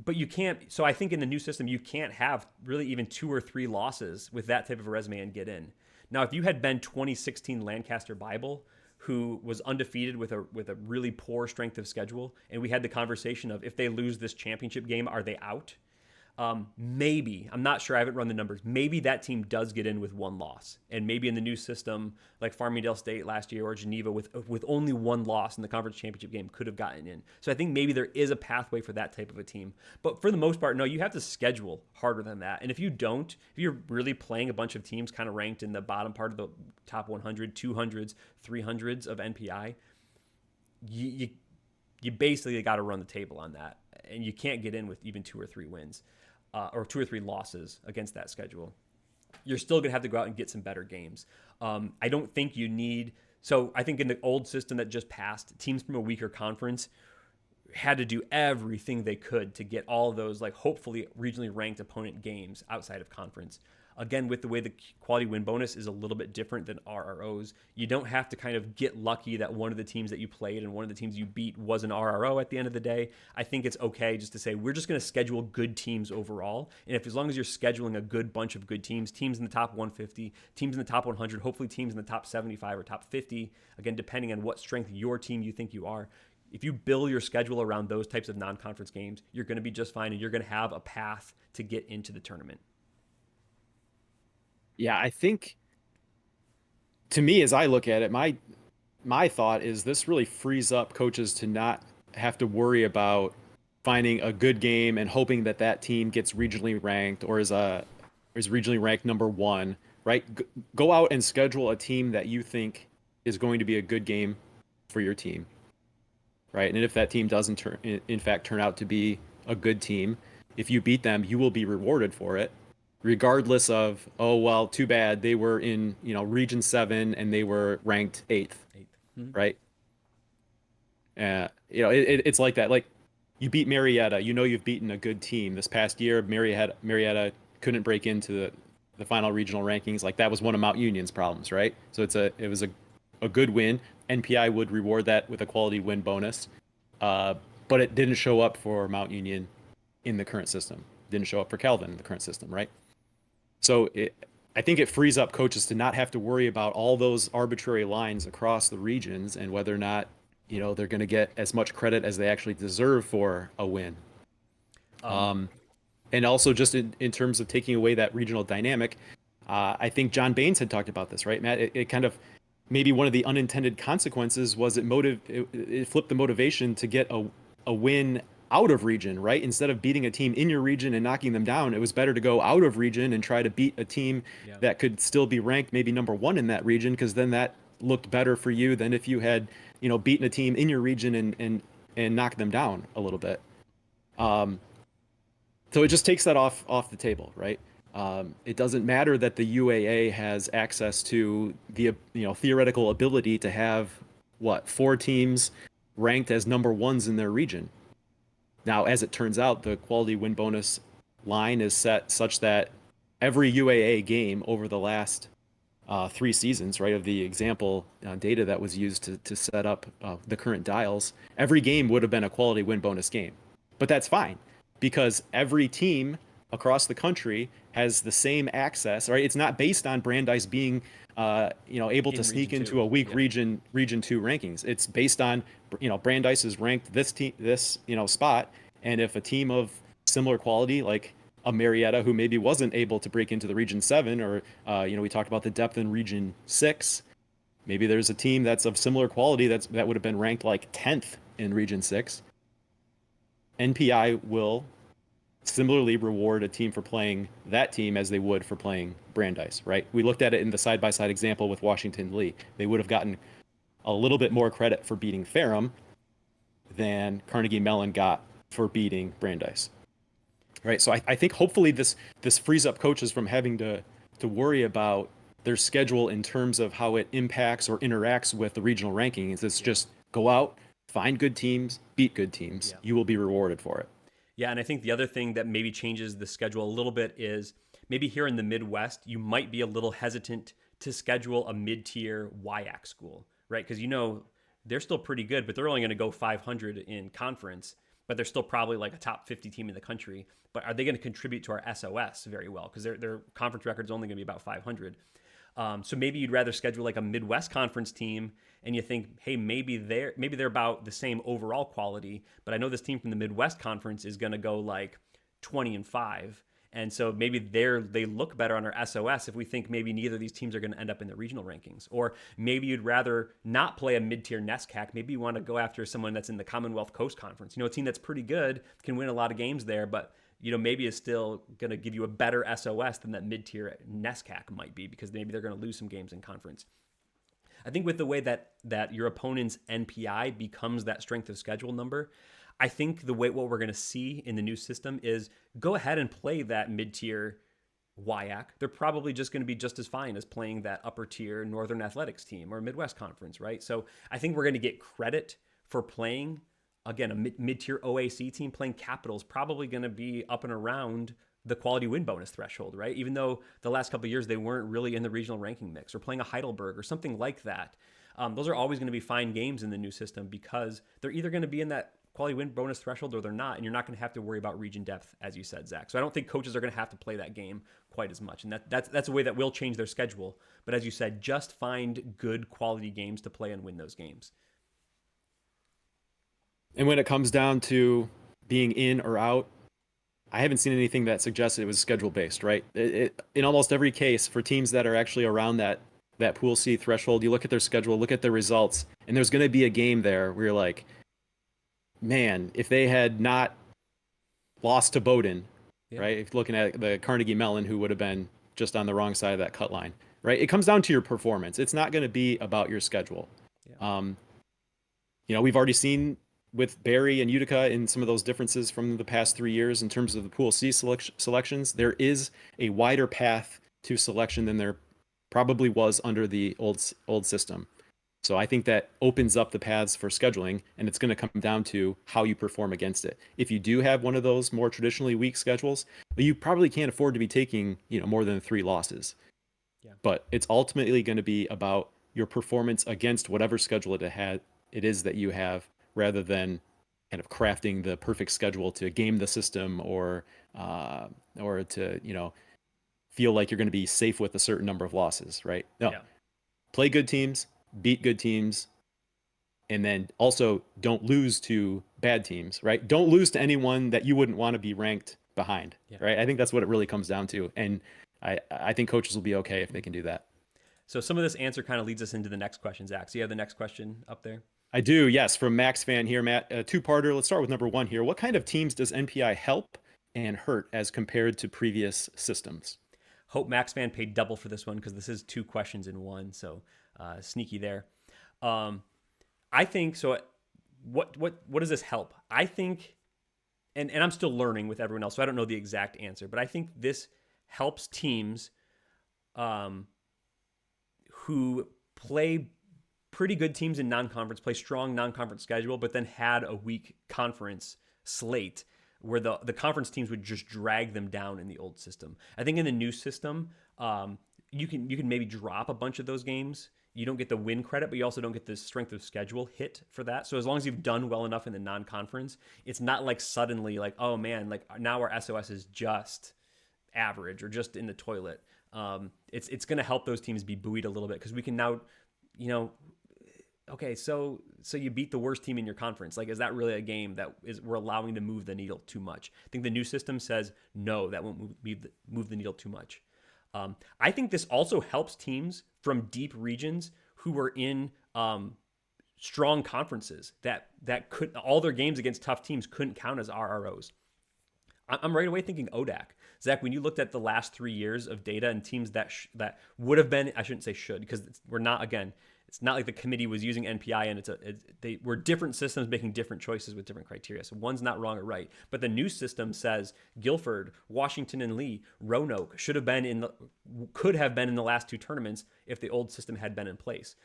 But you can't, so I think in the new system, you can't have really even two or three losses with that type of a resume and get in. Now, if you had been 2016 Lancaster Bible, who was undefeated with a really poor strength of schedule, and we had the conversation of if they lose this championship game, are they out? Maybe, I'm not sure, I haven't run the numbers, maybe that team does get in with one loss. And maybe in the new system, like Farmingdale State last year or Geneva with only one loss in the conference championship game could have gotten in. So I think maybe there is a pathway for that type of a team. But for the most part, no, you have to schedule harder than that. And if you're really playing a bunch of teams kind of ranked in the bottom part of the top 100, 200s, 300s of NPI, you basically got to run the table on that. And you can't get in with even two or three wins. Or two or three losses against that schedule. You're still going to have to go out and get some better games. I don't think you need. So I think in the old system that just passed, teams from a weaker conference had to do everything they could to get all of those, like hopefully regionally ranked opponent games outside of conference. Again, with the way the quality win bonus is a little bit different than RROs, you don't have to kind of get lucky that one of the teams that you played and one of the teams you beat was an RRO at the end of the day. I think it's okay just to say we're just going to schedule good teams overall. And if as long as you're scheduling a good bunch of good teams, teams in the top 150, teams in the top 100, hopefully teams in the top 75 or top 50, again, depending on what strength your team you think you are, if you build your schedule around those types of non-conference games, you're going to be just fine and you're going to have a path to get into the tournament. Yeah, I think to me, as I look at it, my thought is this really frees up coaches to not have to worry about finding a good game and hoping that that team gets regionally ranked or is regionally ranked number one, right? Go out and schedule a team that you think is going to be a good game for your team, right? And if that team doesn't in fact turn out to be a good team, if you beat them, you will be rewarded for it, regardless of, oh, well, too bad they were in, region 7 and they were ranked 8th. Mm-hmm. Right. It's like that. Like you beat Marietta, you've beaten a good team this past year. Marietta couldn't break into the final regional rankings. Like that was one of Mount Union's problems, right? So it was a good win. NPI would reward that with a quality win bonus. But it didn't show up for Mount Union in the current system. Didn't show up for Calvin in the current system, right? So I think it frees up coaches to not have to worry about all those arbitrary lines across the regions and whether or not, they're going to get as much credit as they actually deserve for a win. And also just in terms of taking away that regional dynamic, I think John Baines had talked about this, right, Matt? It kind of maybe one of the unintended consequences was it flipped the motivation to get a win out of region, right? Instead of beating a team in your region and knocking them down, it was better to go out of region and try to beat a team that could still be ranked maybe number one in that region, because then that looked better for you than if you had, beaten a team in your region and knocked them down a little bit. So it just takes that off the table, right? It doesn't matter that the UAA has access to the theoretical ability to have 4 teams ranked as number ones in their region. Now, as it turns out, the quality win bonus line is set such that every UAA game over the last 3 seasons, right, of the example data that was used to set up the current dials, every game would have been a quality win bonus game. But that's fine, because every team across the country has the same access, right? It's not based on Brandeis being, able to In sneak Region into 2. a weak Yeah. region two rankings. It's based on, Brandeis is ranked this spot, and if a team of similar quality, like a Marietta, who maybe wasn't able to break into the Region 7, or we talked about the depth in Region 6. Maybe there's a team that's of similar quality that would have been ranked like 10th in Region 6. NPI will similarly reward a team for playing that team as they would for playing Brandeis, right? We looked at it in the side-by-side example with Washington Lee. They would have gotten a little bit more credit for beating Ferrum than Carnegie Mellon got for beating Brandeis, right? So I think hopefully this frees up coaches from having to worry about their schedule in terms of how it impacts or interacts with the regional rankings. It's just go out, find good teams, beat good teams. Yeah. You will be rewarded for it. Yeah, and I think the other thing that maybe changes the schedule a little bit is maybe here in the Midwest, you might be a little hesitant to schedule a mid-tier WIAC school, right? Because they're still pretty good, but they're only going to go 500 in conference, but they're still probably like a top 50 team in the country. But are they going to contribute to our SOS very well? Because their conference record is only going to be about 500. So maybe you'd rather schedule like a Midwest Conference team, and you think, hey, maybe they're about the same overall quality, but I know this team from the Midwest Conference is going to go like 20-5, and so maybe they look better on our SOS if we think maybe neither of these teams are going to end up in the regional rankings. Or maybe you'd rather not play a mid-tier NESCAC. Maybe you want to go after someone that's in the Commonwealth Coast Conference. A team that's pretty good, can win a lot of games there, but maybe is still going to give you a better SOS than that mid-tier NESCAC might be, because maybe they're going to lose some games in conference. I think with the way that your opponent's NPI becomes that strength of schedule number, I think what we're going to see in the new system is go ahead and play that mid-tier WIAC. They're probably just going to be just as fine as playing that upper-tier Northern Athletics team or Midwest Conference, right? So I think we're going to get credit for playing, again, a mid-tier OAC team. Playing Capital is probably going to be up and around the quality win bonus threshold, right? Even though the last couple of years they weren't really in the regional ranking mix, or playing a Heidelberg or something like that. Those are always going to be fine games in the new system because they're either going to be in that quality win bonus threshold or they're not, and you're not going to have to worry about region depth, as you said, Zach. So I don't think coaches are going to have to play that game quite as much, and that's a way that will change their schedule. But as you said, just find good quality games to play and win those games. And when it comes down to being in or out, I haven't seen anything that suggests it was schedule based, right? In almost every case, for teams that are actually around that Pool C threshold, you look at their schedule, look at their results, and there's going to be a game there where you're like, man, if they had not lost to Bowdoin, right? If looking at the Carnegie Mellon, who would have been just on the wrong side of that cut line, right? It comes down to your performance. It's not going to be about your schedule. Yeah. We've already seen with Barry and Utica in some of those differences from the past 3 years in terms of the Pool C selections. There is a wider path to selection than there probably was under the old system. So I think that opens up the paths for scheduling, and it's going to come down to how you perform against it. If you do have one of those more traditionally weak schedules, you probably can't afford to be taking more than 3 losses. Yeah. But it's ultimately going to be about your performance against whatever schedule it is that you have, rather than kind of crafting the perfect schedule to game the system or to feel like you're going to be safe with a certain number of losses, right? No, play good teams, beat good teams, and then also don't lose to bad teams, right? Don't lose to anyone that you wouldn't want to be ranked behind, right? I think that's what it really comes down to, and I think coaches will be okay if they can do that. So some of this answer kind of leads us into the next question, Zach. So you have the next question up there? I do, yes, from Max Fan here, Matt. A two-parter. Let's start with number 1 here. What kind of teams does NPI help and hurt as compared to previous systems? Hope Max Fan paid double for this one because this is 2 questions in one, so sneaky there. I think so. What does this help? I think, and I'm still learning with everyone else, so I don't know the exact answer, but I think this helps teams who play pretty good teams in non-conference, play strong non-conference schedule, but then had a weak conference slate where the conference teams would just drag them down in the old system. I think in the new system, you can maybe drop a bunch of those games. You don't get the win credit, but you also don't get the strength of schedule hit for that. So as long as you've done well enough in the non-conference, it's not like suddenly like, oh man, like now our SOS is just average or just in the toilet, it's going to help those teams be buoyed a little bit because we can now, you know, okay, so you beat the worst team in your conference. Like, is that really a game that is we're allowing to move the needle too much? I think the new system says no, that won't move the needle too much. I think this also helps teams from deep regions who were in strong conferences that could all their games against tough teams couldn't count as RROs. I'm right away thinking ODAC. Zach, when you looked at the last 3 years of data and teams that would have been, I shouldn't say should, because we're not, again, it's not like the committee was using NPI and they were different systems making different choices with different criteria. So one's not wrong or right. But the new system says Guilford, Washington and Lee, Roanoke could have been in the last 2 tournaments if the old system had been in place.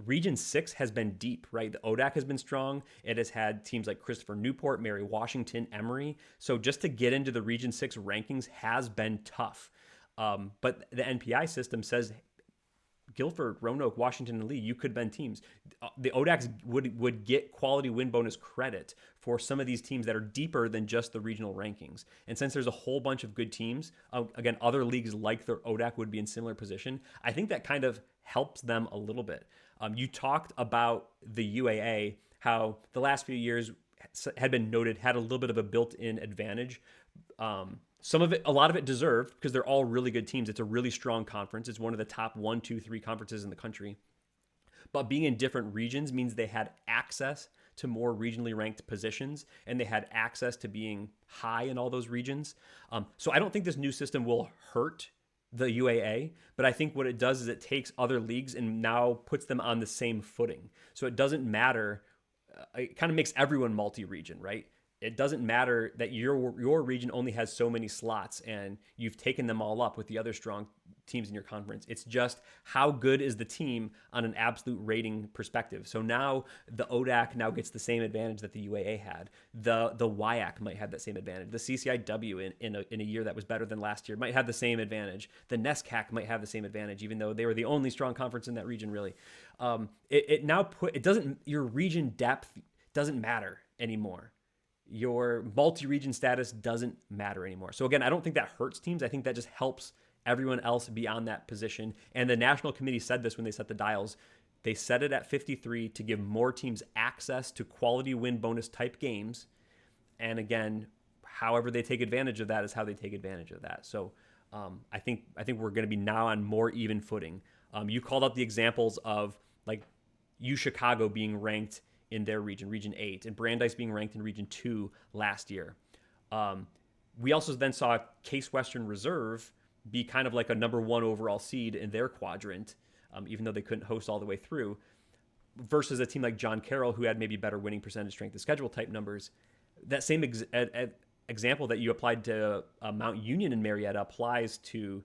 Region 6 has been deep, right? The ODAC has been strong. It has had teams like Christopher Newport, Mary Washington, Emory. So just to get into the Region 6 rankings has been tough. But the NPI system says Guilford, Roanoke, Washington, and Lee, you could bend teams. The ODACs would get quality win bonus credit for some of these teams that are deeper than just the regional rankings. And since there's a whole bunch of good teams, again, other leagues like the ODAC would be in similar position. I think that kind of helps them a little bit. You talked about the UAA, how the last few years had been noted, had a little bit of a built-in advantage. Some of it, a lot of it deserved because they're all really good teams. It's a really strong conference. It's one of the top 1, 2, 3 conferences in the country. But being in different regions means they had access to more regionally ranked positions and they had access to being high in all those regions. So I don't think this new system will hurt the UAA, but I think what it does is it takes other leagues and now puts them on the same footing. So it doesn't matter. It kind of makes everyone multi-region, right? It doesn't matter that your region only has so many slots and you've taken them all up with the other strong teams in your conference. It's just how good is the team on an absolute rating perspective. So now the ODAC now gets the same advantage that the UAA had. The WIAC might have that same advantage. The CCIW in a year that was better than last year might have the same advantage. The NESCAC might have the same advantage, even though they were the only strong conference in that region. Really, your region depth doesn't matter anymore. Your multi-region status doesn't matter anymore. So again, I don't think that hurts teams. I think that just helps everyone else be on that position. And the national committee said this when they set the dials. They set it at 53 to give more teams access to quality win bonus type games. And again, however they take advantage of that is how they take advantage of that. So I think we're going to be now on more even footing. You called out the examples of like Chicago being ranked in their region, Region 8, and Brandeis being ranked in Region 2 last year. We also then saw Case Western Reserve be kind of like a number 1 overall seed in their quadrant, even though they couldn't host all the way through, versus a team like John Carroll, who had maybe better winning percentage, strength of schedule type numbers. That same example that you applied to Mount Union and Marietta applies to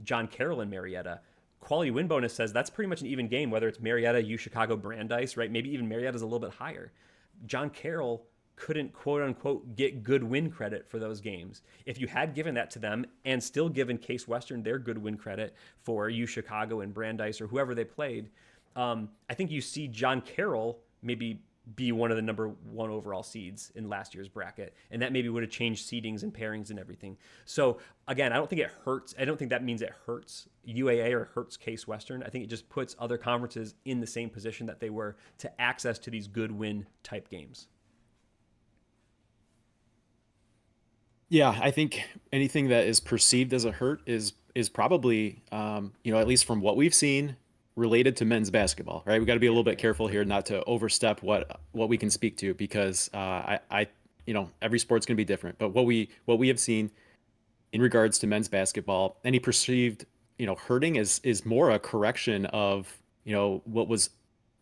John Carroll and Marietta. Quality win bonus says that's pretty much an even game, whether it's Marietta, Chicago, Brandeis, right? Maybe even Marietta's a little bit higher. John Carroll couldn't quote unquote get good win credit for those games. If you had given that to them and still given Case Western their good win credit for Chicago and Brandeis or whoever they played, I think you see John Carroll maybe be one of the number 1 overall seeds in last year's bracket. And that maybe would have changed seedings and pairings and everything. So again, I don't think it hurts. I don't think that means it hurts UAA or hurts Case Western. I think it just puts other conferences in the same position that they were to access to these good win type games. Yeah, I think anything that is perceived as a hurt is probably, at least from what we've seen, related to men's basketball, right? We got to be a little bit careful here not to overstep what we can speak to because every sport's going to be different. But what we have seen in regards to men's basketball, any perceived hurting is more a correction of what was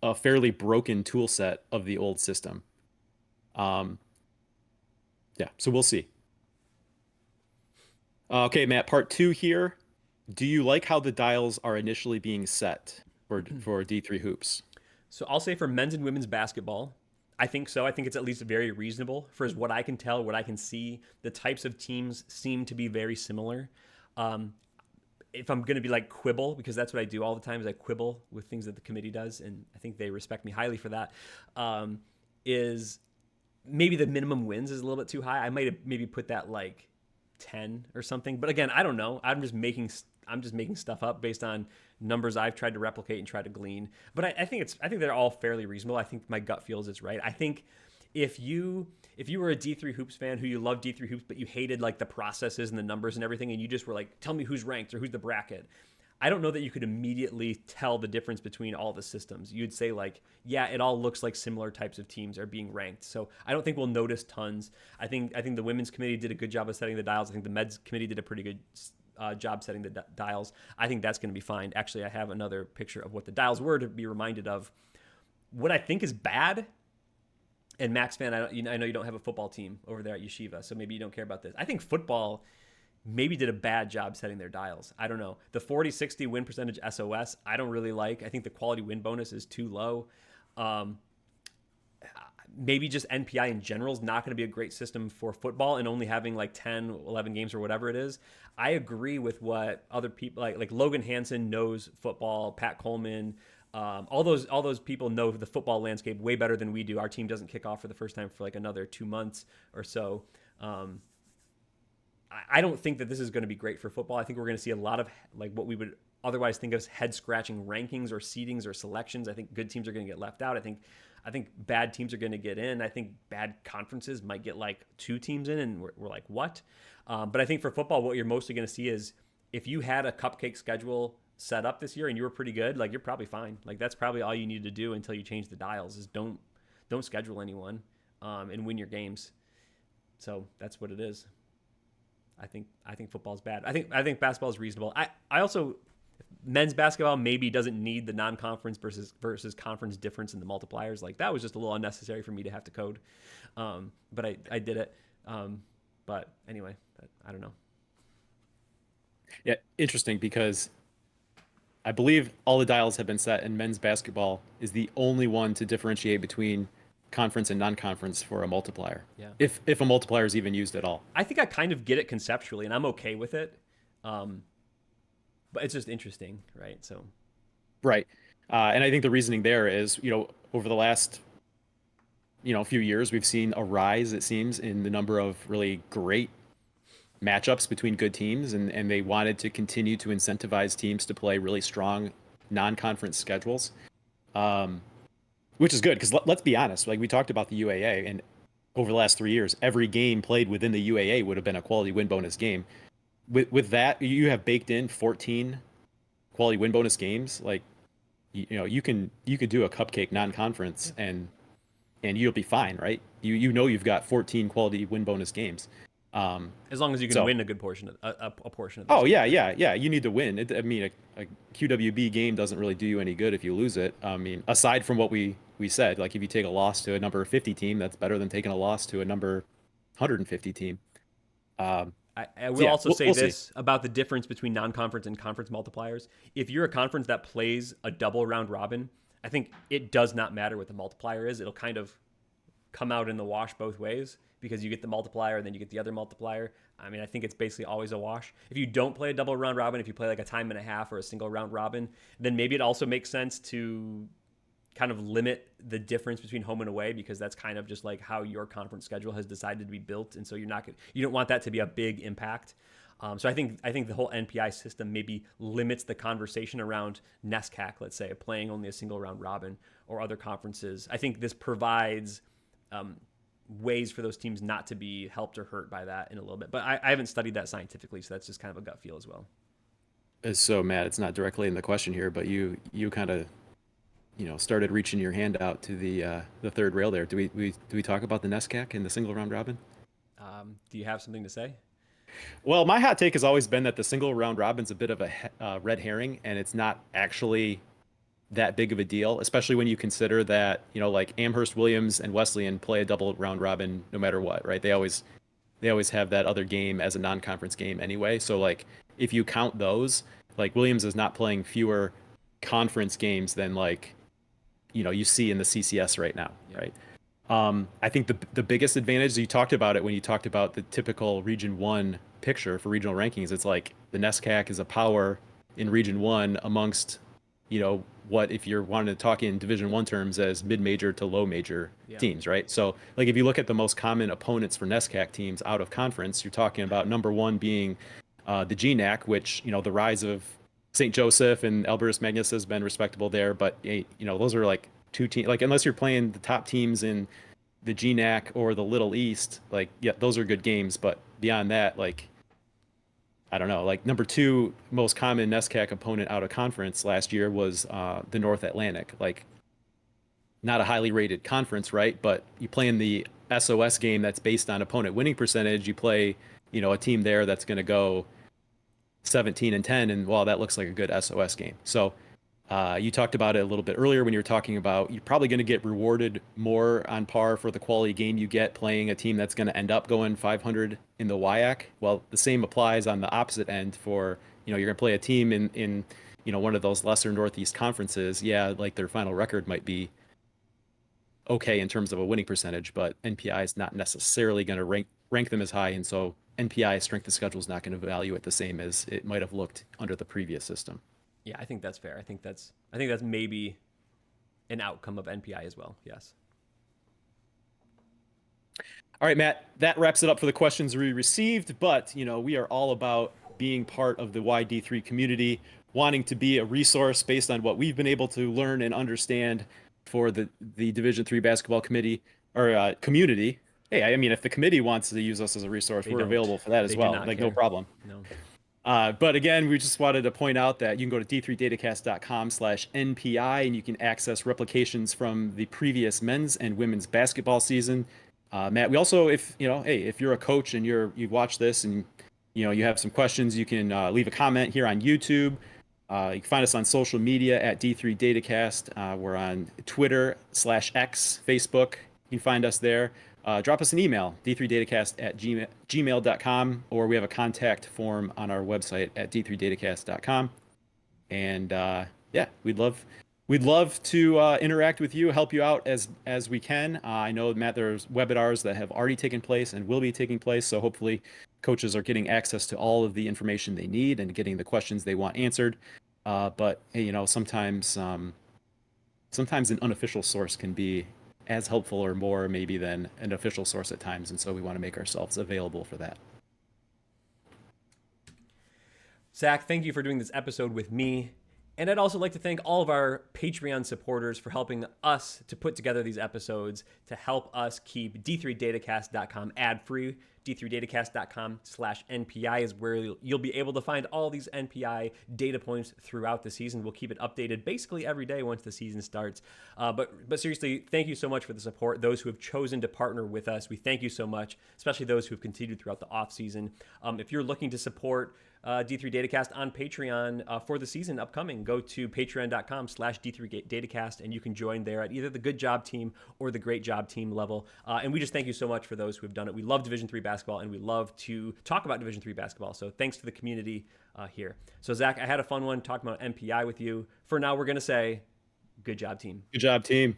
a fairly broken tool set of the old system. Yeah, so we'll see. Okay, Matt, part 2 here. Do you like how the dials are initially being set for D3 hoops? So I'll say for men's and women's basketball, I think so. I think it's at least very reasonable for as what I can tell, what I can see. The types of teams seem to be very similar. If I'm going to be like quibble, because that's what I do all the time is I quibble with things that the committee does, and I think they respect me highly for that, is maybe the minimum wins is a little bit too high. I might have maybe put that like 10 or something. But again, I don't know. I'm just making stuff up based on numbers I've tried to replicate and try to glean. But I think they're all fairly reasonable. I think my gut feels it's right. I think if you were a D3 hoops fan who you love D3 hoops but you hated like the processes and the numbers and everything, and you just were like, tell me who's ranked or who's the bracket, I don't know that you could immediately tell the difference between all the systems. You'd say like, yeah, it all looks like similar types of teams are being ranked. So I don't think we'll notice tons. I think the women's committee did a good job of setting the dials. I think the men's committee did a pretty good job setting the dials. I think that's going to be fine. Actually, I have another picture of what the dials were to be reminded of. What I think is bad, and Max fan, I know you don't have a football team over there at Yeshiva, so maybe you don't care about this. I think football maybe did a bad job setting their dials. I don't know. The 40-60 win percentage SOS, I don't really like. I think the quality win bonus is too low. Maybe just NPI in general is not going to be a great system for football, and only having like 10, 11 games or whatever it is. I agree with what other people like Logan Hansen knows football, Pat Coleman, all those people know the football landscape way better than we do. Our team doesn't kick off for the first time for like another 2 months or so. I don't think that this is going to be great for football. I think we're going to see a lot of like what we would otherwise think of as head scratching rankings or seedings or selections. I think good teams are going to get left out. I think bad teams are going to get in. I think bad conferences might get like 2 teams in, and we're like, what? But I think for football, what you're mostly going to see is if you had a cupcake schedule set up this year and you were pretty good, like you're probably fine. Like that's probably all you need to do until you change the dials is don't schedule anyone and win your games. So that's what it is. I think football's bad. I think basketball is reasonable. I also men's basketball maybe doesn't need the non-conference versus conference difference in the multipliers. Like that was just a little unnecessary for me to have to code. But I did it. But anyway, I don't know. Yeah, interesting because I believe all the dials have been set, and men's basketball is the only one to differentiate between conference and non-conference for a multiplier. Yeah. If a multiplier is even used at all. I think I kind of get it conceptually, and I'm okay with it. But it's just interesting, right? So. Right. And I think the reasoning there is, over the last, few years, we've seen a rise, it seems, in the number of really great matchups between good teams, and they wanted to continue to incentivize teams to play really strong non-conference schedules, which is good because let's be honest, like we talked about the UAA, and over the last 3 years, every game played within the UAA would have been a quality win bonus game. With that, you have baked in 14 quality win bonus games. Like, you could do a cupcake non-conference and you'll be fine, right? You've got 14 quality win bonus games. As long as you can win a good portion of a portion of. Oh yeah. You need to win. I mean, a QWB game doesn't really do you any good if you lose it. I mean, aside from what we said, like if you take a loss to a number 50 team, that's better than taking a loss to a number 150 team. I will also say this about the difference between non-conference and conference multipliers. If you're a conference that plays a double round robin, I think it does not matter what the multiplier is. It'll kind of come out in the wash both ways because you get the multiplier and then you get the other multiplier. I mean, I think it's basically always a wash. If you don't play a double round robin, if you play like a time and a half or a single round robin, then maybe it also makes sense to kind of limit the difference between home and away because that's kind of just like how your conference schedule has decided to be built, and so you don't want that to be a big impact. So I think the whole NPI system maybe limits the conversation around NESCAC, let's say, playing only a single round robin or other conferences. I think this provides ways for those teams not to be helped or hurt by that in a little bit. But I haven't studied that scientifically, so that's just kind of a gut feel as well. So Matt, it's not directly in the question here, but you kind of started reaching your hand out to the third rail there. Do we talk about the NESCAC and the single round robin? Do you have something to say? Well, my hot take has always been that the single round robin's a bit of a red herring, and it's not actually that big of a deal, especially when you consider that like Amherst, Williams, and Wesleyan play a double round robin no matter what, right? They always have that other game as a non-conference game anyway. So like if you count those, like Williams is not playing fewer conference games than like you see in the CCS right now, yeah. Right? I think the biggest advantage, you talked about it when you talked about the typical Region 1 picture for regional rankings. It's like the NESCAC is a power in Region 1 amongst what if you're wanting to talk in Division I terms as mid-major to low-major Yeah. teams, right? So like if you look at the most common opponents for NESCAC teams out of conference, you're talking about number one being the GNAC, which the rise of St. Joseph and Albertus Magnus has been respectable there, but those are like two teams. Like unless you're playing the top teams in the GNAC or the Little East, like yeah, those are good games, but beyond that, like I don't know. Like number two most common NESCAC opponent out of conference last year was the North Atlantic. Like not a highly rated conference, right? But you play in the SOS game that's based on opponent winning percentage. You play, a team there that's going to go 17-10, and well, that looks like a good SOS game. So you talked about it a little bit earlier when you were talking about you're probably going to get rewarded more on par for the quality game you get playing a team that's going to end up going 500 in the WIAC. Well, the same applies on the opposite end for, you're going to play a team in one of those lesser Northeast conferences. Yeah, like their final record might be okay in terms of a winning percentage, but NPI is not necessarily going to rank them as high, and so NPI strength of schedule is not going to value it the same as it might have looked under the previous system. Yeah, I think that's fair. I think that's maybe an outcome of NPI as well. Yes. All right, Matt, that wraps it up for the questions we received, but we are all about being part of the YD3 community, wanting to be a resource based on what we've been able to learn and understand for the Division III basketball committee or community. Hey, I mean, if the committee wants to use us as a resource, we're available for that as They do well. not Like, care. no problem. No. But again, we just wanted to point out that you can go to d3datacast.com/NPI and you can access replications from the previous men's and women's basketball season. Matt, we also, if hey, if you're a coach and you've watched this and you have some questions, you can leave a comment here on YouTube. You can find us on social media at D3Datacast. We're on Twitter/X, Facebook. You can find us there. Drop us an email, d3datacast@gmail.com, or we have a contact form on our website at d3datacast.com. And yeah, we'd love to interact with you, help you out as we can. I know, Matt, there's webinars that have already taken place and will be taking place, so hopefully coaches are getting access to all of the information they need and getting the questions they want answered. But hey, sometimes an unofficial source can be as helpful or more maybe than an official source at times, and so we want to make ourselves available for that. Zach, thank you for doing this episode with me. And I'd also like to thank all of our Patreon supporters for helping us to put together these episodes to help us keep d3datacast.com ad-free. d3datacast.com/NPI is where you'll be able to find all these NPI data points throughout the season. We'll keep it updated basically every day once the season starts. But seriously, thank you so much for the support. Those who have chosen to partner with us, we thank you so much, especially those who have continued throughout the off season. If you're looking to support D3Datacast on Patreon for the season upcoming, go to patreon.com/D3Datacast and you can join there at either the Good Job Team or the Great Job Team level. And we just thank you so much for those who have done it. We love Division III basketball and we love to talk about Division III basketball. So thanks to the community here. So Zach, I had a fun one talking about NPI with you. For now, we're going to say good job, team. Good job, team.